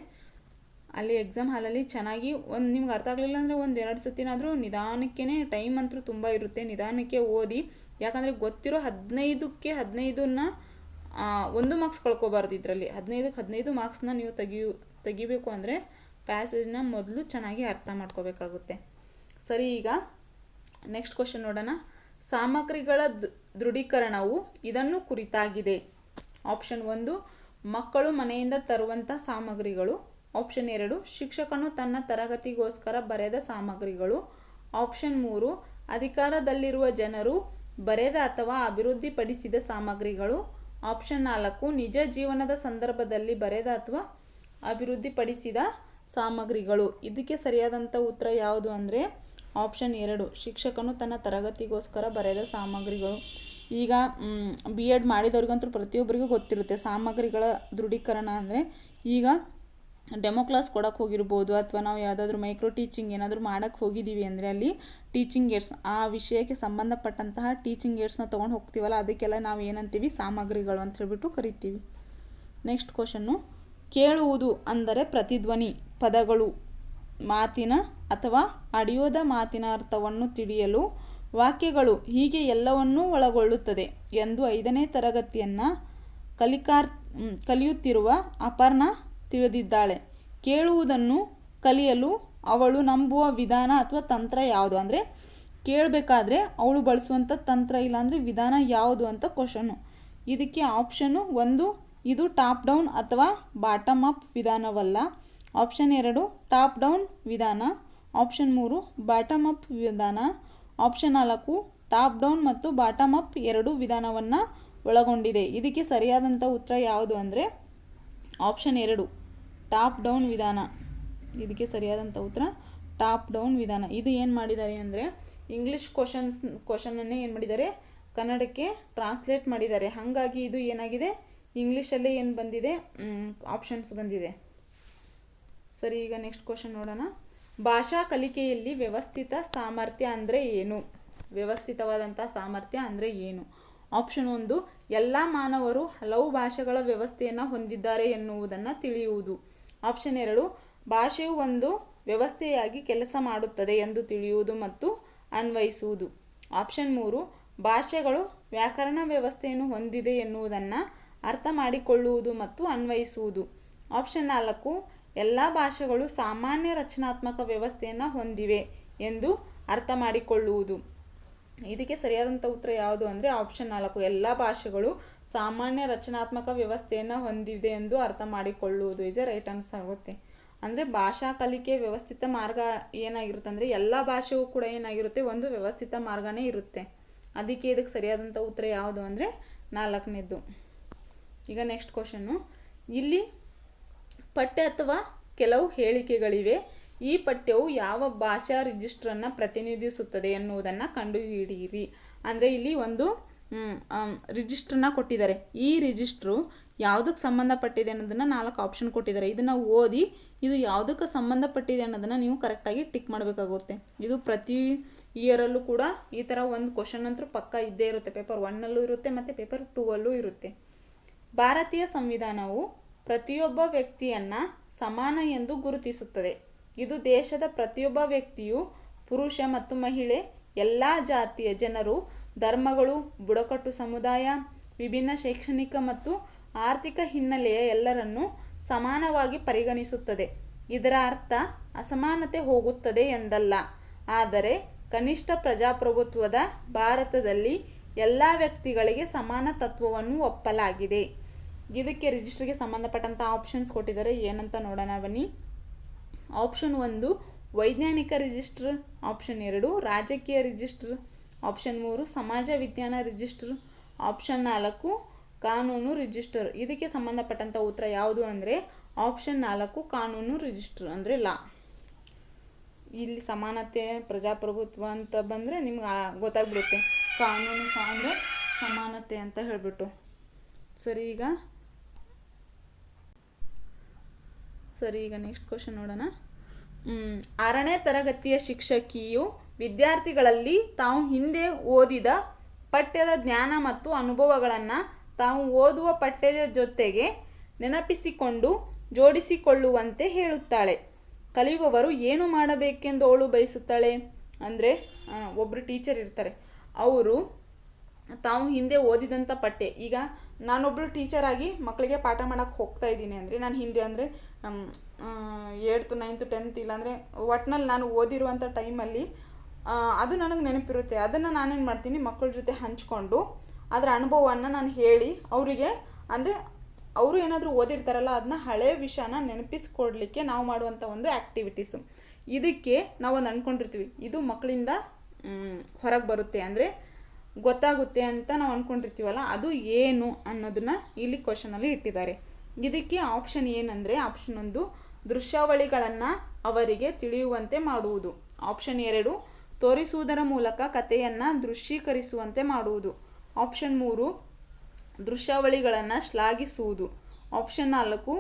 S1: ಅಲ್ಲಿ ಎಕ್ಸಾಮ್ ಹಾಲಲ್ಲಿ ಚೆನ್ನಾಗಿ ನಿಮ್ಗೆ ಅರ್ಥ ಆಗಲಿಲ್ಲ ಅಂದರೆ 1-2 ಸತಿನಾದರೂ ನಿಧಾನಕ್ಕೇ, ಟೈಮ್ ಅಂತೂ ತುಂಬ ಇರುತ್ತೆ, ನಿಧಾನಕ್ಕೆ ಓದಿ. ಯಾಕಂದರೆ ಗೊತ್ತಿರೋ 15ಕ್ಕೆ 15ನ್ನ 1 ಮಾರ್ಕ್ಸ್ ಕಳ್ಕೊಬಾರ್ದು. ಇದರಲ್ಲಿ 15ಕ್ಕೆ 15 ಮಾರ್ಕ್ಸ್ನ ನೀವು ತೆಗಿಬೇಕು ಅಂದರೆ ಪ್ಯಾಸೇಜ್ನ ಮೊದಲು ಚೆನ್ನಾಗಿ ಅರ್ಥ ಮಾಡ್ಕೋಬೇಕಾಗುತ್ತೆ. ಸರಿ, ಈಗ ನೆಕ್ಸ್ಟ್ ಕ್ವಶನ್ ನೋಡೋಣ. ಸಾಮಗ್ರಿಗಳ ದೃಢೀಕರಣವು ಇದನ್ನು ಕುರಿತಾಗಿದೆ. ಆಪ್ಷನ್ 1 ಮಕ್ಕಳು ಮನೆಯಿಂದ ತರುವಂಥ ಸಾಮಗ್ರಿಗಳು. ಆಪ್ಷನ್ 2 ಶಿಕ್ಷಕನು ತನ್ನ ತರಗತಿಗೋಸ್ಕರ ಬರೆದ ಸಾಮಗ್ರಿಗಳು. ಆಪ್ಷನ್ 3 ಅಧಿಕಾರದಲ್ಲಿರುವ ಜನರು ಬರೆದ ಅಥವಾ ಅಭಿವೃದ್ಧಿಪಡಿಸಿದ ಸಾಮಗ್ರಿಗಳು. ಆಪ್ಷನ್ 4 ನಿಜ ಜೀವನದ ಸಂದರ್ಭದಲ್ಲಿ ಬರೆದ ಅಥವಾ ಅಭಿವೃದ್ಧಿಪಡಿಸಿದ ಸಾಮಗ್ರಿಗಳು. ಇದಕ್ಕೆ ಸರಿಯಾದಂಥ ಉತ್ತರ ಯಾವುದು ಅಂದರೆ ಆಪ್ಷನ್ 2 ಶಿಕ್ಷಕನು ತನ್ನ ತರಗತಿಗೋಸ್ಕರ ಬರೆದ ಸಾಮಗ್ರಿಗಳು. ಈಗ BEd ಮಾಡಿದವ್ರಿಗಂತೂ ಪ್ರತಿಯೊಬ್ಬರಿಗೂ ಗೊತ್ತಿರುತ್ತೆ ಸಾಮಗ್ರಿಗಳ ದೃಢೀಕರಣ ಅಂದರೆ. ಈಗ ಡೆಮೋ ಕ್ಲಾಸ್ ಕೊಡೋಕ್ಕೆ ಹೋಗಿರ್ಬೋದು, ಅಥವಾ ನಾವು ಯಾವುದಾದ್ರೂ ಮೈಕ್ರೋ ಟೀಚಿಂಗ್ ಏನಾದರೂ ಮಾಡೋಕ್ಕೆ ಹೋಗಿದ್ದೀವಿ ಅಂದರೆ ಅಲ್ಲಿ ಟೀಚಿಂಗ್ ಏಡ್ಸ್, ಆ ವಿಷಯಕ್ಕೆ ಸಂಬಂಧಪಟ್ಟಂತಹ ಟೀಚಿಂಗ್ ಏಡ್ಸ್ನ ತೊಗೊಂಡು ಹೋಗ್ತೀವಲ್ಲ, ಅದಕ್ಕೆಲ್ಲ ನಾವು ಏನಂತೀವಿ? ಸಾಮಗ್ರಿಗಳು ಅಂತ ಹೇಳ್ಬಿಟ್ಟು ಕರಿತೀವಿ. ನೆಕ್ಸ್ಟ್ ಕ್ವಶನ್ನು ಕೇಳುವುದು ಅಂದರೆ ಪ್ರತಿಧ್ವನಿ ಪದಗಳು ಮಾತಿನ ಅಥವಾ ಆಡಿಯೋದ ಮಾತಿನ ಅರ್ಥವನ್ನು ತಿಳಿಯಲು ವಾಕ್ಯಗಳು ಹೀಗೆ ಎಲ್ಲವನ್ನೂ ಒಳಗೊಳ್ಳುತ್ತದೆ ಎಂದು 5ನೇ ತರಗತಿಯನ್ನು ಕಲಿಯುತ್ತಿರುವ ಅಪರ್ಣ ತಿಳಿದಿದ್ದಾಳೆ. ಕೇಳುವುದನ್ನು ಕಲಿಯಲು ಅವಳು ನಂಬುವ ವಿಧಾನ ಅಥವಾ ತಂತ್ರ ಯಾವುದು? ಅಂದರೆ ಕೇಳಬೇಕಾದ್ರೆ ಅವಳು ಬಳಸುವಂಥ ತಂತ್ರ ಇಲ್ಲಾಂದರೆ ವಿಧಾನ ಯಾವುದು ಅಂತ ಕ್ವಶನು. ಇದಕ್ಕೆ ಆಪ್ಷನ್ನು 1 ಇದು ಟಾಪ್ ಡೌನ್ ಅಥವಾ ಬಾಟಮ್ ಅಪ್ ವಿಧಾನವಲ್ಲ. ಆಪ್ಷನ್ 2 ಟಾಪ್ ಡೌನ್ ವಿಧಾನ. ಆಪ್ಷನ್ 3 ಬಾಟಮ್ ಅಪ್ ವಿಧಾನ. ಆಪ್ಷನ್ 4 ಟಾಪ್ ಡೌನ್ ಮತ್ತು ಬಾಟಮ್ ಅಪ್ ಎರಡೂ ವಿಧಾನವನ್ನು ಒಳಗೊಂಡಿದೆ. ಇದಕ್ಕೆ ಸರಿಯಾದಂಥ ಉತ್ತರ ಯಾವುದು ಅಂದರೆ ಆಪ್ಷನ್ 2 ಟಾಪ್ ಡೌನ್ ವಿಧಾನ. ಇದಕ್ಕೆ ಸರಿಯಾದಂಥ ಉತ್ತರ ಟಾಪ್ ಡೌನ್ ವಿಧಾನ. ಇದು ಏನು ಮಾಡಿದ್ದಾರೆ ಅಂದರೆ ಇಂಗ್ಲೀಷ್ ಕ್ವಶನನ್ನೇ ಏನು ಮಾಡಿದ್ದಾರೆ, ಕನ್ನಡಕ್ಕೆ ಟ್ರಾನ್ಸ್ಲೇಟ್ ಮಾಡಿದ್ದಾರೆ. ಹಾಗಾಗಿ ಇದು ಏನಾಗಿದೆ, ಇಂಗ್ಲೀಷಲ್ಲೇ ಏನು ಬಂದಿದೆ, ಆಪ್ಷನ್ಸ್ ಬಂದಿದೆ. ಸರಿ, ಈಗ ನೆಕ್ಸ್ಟ್ ಕ್ವಶನ್ ನೋಡೋಣ. ಭಾಷಾ ಕಲಿಕೆಯಲ್ಲಿ ವ್ಯವಸ್ಥಿತ ಸಾಮರ್ಥ್ಯ ಅಂದರೆ ಏನು? ವ್ಯವಸ್ಥಿತವಾದಂಥ ಸಾಮರ್ಥ್ಯ ಅಂದರೆ ಏನು? ಆಪ್ಷನ್ 1 ಎಲ್ಲ ಮಾನವರು ಹಲವು ಭಾಷೆಗಳ ವ್ಯವಸ್ಥೆಯನ್ನು ಹೊಂದಿದ್ದಾರೆ ಎನ್ನುವುದನ್ನು ತಿಳಿಯುವುದು. ಆಪ್ಷನ್ 2 ಭಾಷೆಯು ಒಂದು ವ್ಯವಸ್ಥೆಯಾಗಿ ಕೆಲಸ ಮಾಡುತ್ತದೆ ಎಂದು ತಿಳಿಯುವುದು ಮತ್ತು ಅನ್ವಯಿಸುವುದು. ಆಪ್ಷನ್ 3 ಭಾಷೆಗಳು ವ್ಯಾಕರಣ ವ್ಯವಸ್ಥೆಯನ್ನು ಹೊಂದಿದೆ ಎನ್ನುವುದನ್ನು ಅರ್ಥ ಮಾಡಿಕೊಳ್ಳುವುದು ಮತ್ತು ಅನ್ವಯಿಸುವುದು. ಆಪ್ಷನ್ 4 ಎಲ್ಲ ಭಾಷೆಗಳು ಸಾಮಾನ್ಯ ರಚನಾತ್ಮಕ ವ್ಯವಸ್ಥೆಯನ್ನು ಹೊಂದಿವೆ ಎಂದು ಅರ್ಥ ಮಾಡಿಕೊಳ್ಳುವುದು. ಇದಕ್ಕೆ ಸರಿಯಾದಂಥ ಉತ್ತರ ಯಾವುದು ಅಂದರೆ ಆಪ್ಷನ್ 4 ಎಲ್ಲ ಭಾಷೆಗಳು ಸಾಮಾನ್ಯ ರಚನಾತ್ಮಕ ವ್ಯವಸ್ಥೆಯನ್ನು ಹೊಂದಿದೆ ಎಂದು ಅರ್ಥ ಮಾಡಿಕೊಳ್ಳುವುದು ಇಸ್ ಎ ರೈಟ್ ಆನ್ಸರ್ ಆಗುತ್ತೆ. ಅಂದರೆ ಭಾಷಾ ಕಲಿಕೆ ವ್ಯವಸ್ಥಿತ ಮಾರ್ಗ ಏನಾಗಿರುತ್ತೆ ಅಂದರೆ ಎಲ್ಲ ಭಾಷೆಗೂ ಕೂಡ ಏನಾಗಿರುತ್ತೆ ಒಂದು ವ್ಯವಸ್ಥಿತ ಮಾರ್ಗನೇ ಇರುತ್ತೆ. ಅದಕ್ಕೆ ಇದಕ್ಕೆ ಸರಿಯಾದಂಥ ಉತ್ತರ ಯಾವುದು ಅಂದರೆ 4ನೇದು. ಈಗ ನೆಕ್ಸ್ಟ್ ಕ್ವಶನ್ನು, ಇಲ್ಲಿ ಪಠ್ಯ ಅಥವಾ ಕೆಲವು ಹೇಳಿಕೆಗಳಿವೆ. ಈ ಪಠ್ಯವು ಯಾವ ಭಾಷಾ ರಿಜಿಸ್ಟ್ರನ್ನು ಪ್ರತಿನಿಧಿಸುತ್ತದೆ ಎನ್ನುವುದನ್ನು ಕಂಡುಹಿಡಿಯಿರಿ. ಅಂದರೆ ಇಲ್ಲಿ ಒಂದು ರಿಜಿಸ್ಟ್ರನ್ನ ಕೊಟ್ಟಿದ್ದಾರೆ. ಈ ರಿಜಿಸ್ಟ್ರು ಯಾವುದಕ್ಕೆ ಸಂಬಂಧಪಟ್ಟಿದೆ ಅನ್ನೋದನ್ನು 4 ಆಪ್ಷನ್ ಕೊಟ್ಟಿದ್ದಾರೆ. ಇದನ್ನು ಓದಿ ಇದು ಯಾವುದಕ್ಕೆ ಸಂಬಂಧಪಟ್ಟಿದೆ ಅನ್ನೋದನ್ನು ನೀವು ಕರೆಕ್ಟಾಗಿ ಟಿಕ್ ಮಾಡಬೇಕಾಗುತ್ತೆ. ಇದು ಪ್ರತಿ ಇಯರಲ್ಲೂ ಕೂಡ ಈ ಥರ ಒಂದು ಕ್ವಶನ್ ಅಂತೂ ಪಕ್ಕ ಇದ್ದೇ ಇರುತ್ತೆ. ಪೇಪರ್ 1ಅಲ್ಲೂ ಇರುತ್ತೆ ಮತ್ತು ಪೇಪರ್ 2ಅಲ್ಲೂ ಇರುತ್ತೆ. ಭಾರತೀಯ ಸಂವಿಧಾನವು ಪ್ರತಿಯೊಬ್ಬ ವ್ಯಕ್ತಿಯನ್ನು ಸಮಾನ ಎಂದು ಗುರುತಿಸುತ್ತದೆ. ಇದು ದೇಶದ ಪ್ರತಿಯೊಬ್ಬ ವ್ಯಕ್ತಿಯು ಪುರುಷ ಮತ್ತು ಮಹಿಳೆ, ಎಲ್ಲ ಜಾತಿಯ ಜನರು, ಧರ್ಮಗಳು, ಬುಡಕಟ್ಟು ಸಮುದಾಯ, ವಿಭಿನ್ನ ಶೈಕ್ಷಣಿಕ ಮತ್ತು ಆರ್ಥಿಕ ಹಿನ್ನೆಲೆಯ ಎಲ್ಲರನ್ನೂ ಸಮಾನವಾಗಿ ಪರಿಗಣಿಸುತ್ತದೆ. ಇದರ ಅರ್ಥ ಅಸಮಾನತೆ ಹೋಗುತ್ತದೆ ಎಂದಲ್ಲ, ಆದರೆ ಕನಿಷ್ಠ ಪ್ರಜಾಪ್ರಭುತ್ವದ ಭಾರತದಲ್ಲಿ ಎಲ್ಲ ವ್ಯಕ್ತಿಗಳಿಗೆ ಸಮಾನ ತತ್ವವನ್ನು ಒಪ್ಪಲಾಗಿದೆ. ಇದಕ್ಕೆ ರಿಜಿಸ್ಟರ್ಗೆ ಸಂಬಂಧಪಟ್ಟಂಥ ಆಪ್ಷನ್ಸ್ ಕೊಟ್ಟಿದ್ದಾರೆ. ಏನಂತ ನೋಡೋಣ ಬನ್ನಿ. ಆಪ್ಷನ್ 1 ವೈಜ್ಞಾನಿಕ ರಿಜಿಸ್ಟರ್, ಆಪ್ಷನ್ 2 ರಾಜಕೀಯ ರಿಜಿಸ್ಟರ್, ಆಪ್ಷನ್ 3 ಸಮಾಜ ವಿಜ್ಞಾನ ರಿಜಿಸ್ಟರ್, ಆಪ್ಷನ್ 4 ಕಾನೂನು ರಿಜಿಸ್ಟರ್. ಇದಕ್ಕೆ ಸಂಬಂಧಪಟ್ಟಂಥ ಉತ್ತರ ಯಾವುದು ಅಂದರೆ ಆಪ್ಷನ್ 4 ಕಾನೂನು ರಿಜಿಸ್ಟರ್ ಅಂದರೆ ಲಾ. ಇಲ್ಲಿ ಸಮಾನತೆ ಪ್ರಜಾಪ್ರಭುತ್ವ ಅಂತ ಬಂದರೆ ನಿಮ್ಗೆ ಗೊತ್ತಾಗ್ಬಿಡುತ್ತೆ ಕಾನೂನು ಅಂದರೆ ಸಮಾನತೆ ಅಂತ ಹೇಳಿಬಿಟ್ಟು. ಸರಿ, ಈಗ ನೆಕ್ಸ್ಟ್ ಕ್ವಶನ್ ನೋಡೋಣ. 6ನೇ ತರಗತಿಯ ಶಿಕ್ಷಕಿಯು ವಿದ್ಯಾರ್ಥಿಗಳಲ್ಲಿ ತಾವು ಹಿಂದೆ ಓದಿದ ಪಠ್ಯದ ಜ್ಞಾನ ಮತ್ತು ಅನುಭವಗಳನ್ನು ತಾವು ಓದುವ ಪಠ್ಯದ ಜೊತೆಗೆ ನೆನಪಿಸಿಕೊಂಡು ಜೋಡಿಸಿಕೊಳ್ಳುವಂತೆ ಹೇಳುತ್ತಾಳೆ. ಕಲಿಯುವವರು ಏನು ಮಾಡಬೇಕೆಂದು ಅವಳು ಬಯಸುತ್ತಾಳೆ ಅಂದರೆ ಒಬ್ಬರು ಟೀಚರ್ ಇರ್ತಾರೆ. ಅವರು ತಾವು ಹಿಂದೆ ಓದಿದಂಥ ಪಠ್ಯ, ಈಗ ನಾನೊಬ್ಬಳು ಟೀಚರಾಗಿ ಮಕ್ಕಳಿಗೆ ಪಾಠ ಮಾಡೋಕ್ಕೆ ಹೋಗ್ತಾ ಇದ್ದೀನಿ ಅಂದರೆ ನಾನು ಹಿಂದೆ ಅಂದರೆ 8th 9th 10th ಇಲ್ಲಾಂದರೆ ಒಟ್ಟಿನಲ್ಲಿ ನಾನು ಓದಿರುವಂಥ ಟೈಮಲ್ಲಿ ಅದು ನನಗೆ ನೆನಪಿರುತ್ತೆ. ಅದನ್ನು ನಾನೇನು ಮಾಡ್ತೀನಿ ಮಕ್ಕಳ ಜೊತೆ ಹಂಚ್ಕೊಂಡು ಅದರ ಅನುಭವವನ್ನು ನಾನು ಹೇಳಿ ಅವರಿಗೆ ಅಂದರೆ ಅವರು ಏನಾದರೂ ಓದಿರ್ತಾರಲ್ಲ ಅದನ್ನ ಹಳೆಯ ವಿಷಯನ ನೆನಪಿಸ್ಕೊಡ್ಲಿಕ್ಕೆ ನಾವು ಮಾಡುವಂಥ ಒಂದು ಆ್ಯಕ್ಟಿವಿಟೀಸು. ಇದಕ್ಕೆ ನಾವೊಂದು ಅಂದ್ಕೊಂಡಿರ್ತೀವಿ ಇದು ಮಕ್ಕಳಿಂದ ಹೊರಗೆ ಬರುತ್ತೆ ಅಂದರೆ ಗೊತ್ತಾಗುತ್ತೆ ಅಂತ ನಾವು ಅಂದ್ಕೊಂಡಿರ್ತೀವಲ್ಲ, ಅದು ಏನು ಅನ್ನೋದನ್ನ ಇಲ್ಲಿ ಕ್ವಶನಲ್ಲಿ ಇಟ್ಟಿದ್ದಾರೆ. ಇದಕ್ಕೆ ಆಪ್ಷನ್ ಏನಂದರೆ ಆಪ್ಷನ್ 1 ದೃಶ್ಯಾವಳಿಗಳನ್ನು ಅವರಿಗೆ ತಿಳಿಯುವಂತೆ ಮಾಡುವುದು, ಆಪ್ಷನ್ 2 ತೋರಿಸುವುದರ ಮೂಲಕ ಕಥೆಯನ್ನು ದೃಶ್ಯೀಕರಿಸುವಂತೆ ಮಾಡುವುದು, ಆಪ್ಷನ್ 3 ದೃಶ್ಯಾವಳಿಗಳನ್ನು ಶ್ಲಾಘಿಸುವುದು, ಆಪ್ಷನ್ 4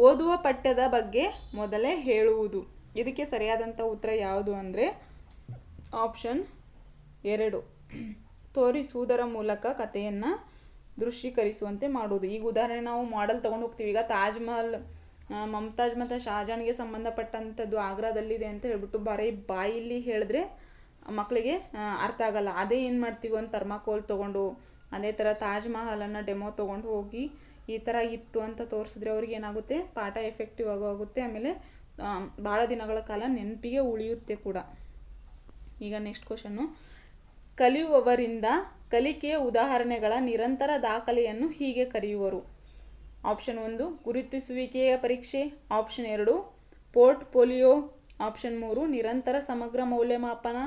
S1: ಓದುವ ಪಠ್ಯದ ಬಗ್ಗೆ ಮೊದಲೇ ಹೇಳುವುದು. ಇದಕ್ಕೆ ಸರಿಯಾದಂಥ ಉತ್ತರ ಯಾವುದು ಅಂದರೆ ಆಪ್ಷನ್ 2 ತೋರಿಸುವುದರ ಮೂಲಕ ಕಥೆಯನ್ನು ದೃಶ್ಯೀಕರಿಸುವಂತೆ ಮಾಡುವುದು. ಈಗ ಉದಾಹರಣೆ ನಾವು ಮಾಡೆಲ್ ತೊಗೊಂಡು ಹೋಗ್ತೀವಿ. ಈಗ ತಾಜ್ ಮಹಲ್ ಮಮತಾಜ್ ಮತ್ತು ಶಹಜಾನ್ಗೆ ಸಂಬಂಧಪಟ್ಟಂಥದ್ದು ಆಗ್ರಾದಲ್ಲಿದೆ ಅಂತ ಹೇಳ್ಬಿಟ್ಟು ಬರೀ ಬಾಯಲ್ಲಿ ಹೇಳಿದ್ರೆ ಮಕ್ಕಳಿಗೆ ಅರ್ಥ ಆಗಲ್ಲ. ಅದೇ ಏನು ಮಾಡ್ತೀವಿ ಒಂದು ಥರ್ಮಾಕೋಲ್ ತೊಗೊಂಡು ಅದೇ ಥರ ತಾಜ್ ಮಹಲನ್ನು ಡೆಮೋ ತೊಗೊಂಡು ಹೋಗಿ ಈ ಥರ ಇತ್ತು ಅಂತ ತೋರಿಸಿದ್ರೆ ಅವ್ರಿಗೆ ಏನಾಗುತ್ತೆ ಪಾಠ ಎಫೆಕ್ಟಿವ್ ಆಗುತ್ತೆ. ಆಮೇಲೆ ಭಾಳ ದಿನಗಳ ಕಾಲ ನೆನಪಿಗೆ ಉಳಿಯುತ್ತೆ ಕೂಡ. ಈಗ ನೆಕ್ಸ್ಟ್ ಕ್ವಶನ್ನು, ಕಲಿಯುವವರಿಂದ ಕಲಿಕೆಯ ಉದಾಹರಣೆಗಳ ನಿರಂತರ ದಾಖಲೆಯನ್ನು ಹೀಗೆ ಕರೆಯುವರು. ಆಪ್ಷನ್ 1 ಗುರುತಿಸುವಿಕೆಯ ಪರೀಕ್ಷೆ, ಆಪ್ಷನ್ 2 ಪೋರ್ಟ್ಫೋಲಿಯೋ, ಆಪ್ಷನ್ 3 ನಿರಂತರ ಸಮಗ್ರ ಮೌಲ್ಯಮಾಪನ,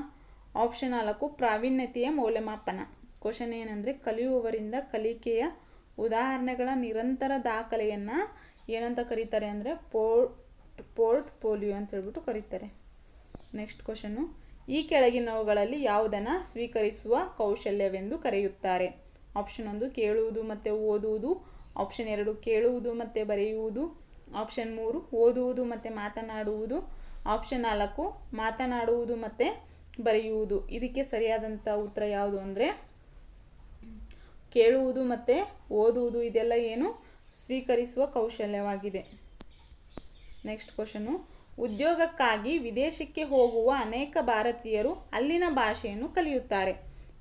S1: ಆಪ್ಷನ್ 4 ಪ್ರಾವೀಣ್ಯತೆಯ ಮೌಲ್ಯಮಾಪನ. ಕ್ವಶನ್ ಏನಂದರೆ ಕಲಿಯುವವರಿಂದ ಕಲಿಕೆಯ ಉದಾಹರಣೆಗಳ ನಿರಂತರ ದಾಖಲೆಯನ್ನು ಏನಂತ ಕರೀತಾರೆ ಅಂದರೆ ಪೋರ್ಟ್ಫೋಲಿಯೋ ಅಂತ ಹೇಳ್ಬಿಟ್ಟು ಕರೀತಾರೆ. ನೆಕ್ಸ್ಟ್ ಕ್ವಶನ್ನು, ಈ ಕೆಳಗಿನವುಗಳಲ್ಲಿ ಯಾವುದನ್ನು ಸ್ವೀಕರಿಸುವ ಕೌಶಲ್ಯವೆಂದು ಕರೆಯುತ್ತಾರೆ. ಆಪ್ಷನ್ 1 ಕೇಳುವುದು ಮತ್ತು ಓದುವುದು, ಆಪ್ಷನ್ 2 ಕೇಳುವುದು ಮತ್ತು ಬರೆಯುವುದು, ಆಪ್ಷನ್ 3 ಓದುವುದು ಮತ್ತು ಮಾತನಾಡುವುದು, ಆಪ್ಷನ್ 4 ಮಾತನಾಡುವುದು ಮತ್ತು ಬರೆಯುವುದು. ಇದಕ್ಕೆ ಸರಿಯಾದಂಥ ಉತ್ತರ ಯಾವುದು ಅಂದರೆ ಕೇಳುವುದು ಮತ್ತು ಓದುವುದು ಇದೆಲ್ಲ ಏನು ಸ್ವೀಕರಿಸುವ ಕೌಶಲ್ಯವಾಗಿದೆ. ನೆಕ್ಸ್ಟ್ ಕ್ವಶನು, ಉದ್ಯೋಗಕ್ಕಾಗಿ ವಿದೇಶಕ್ಕೆ ಹೋಗುವ ಅನೇಕ ಭಾರತೀಯರು ಅಲ್ಲಿನ ಭಾಷೆಯನ್ನು ಕಲಿಯುತ್ತಾರೆ.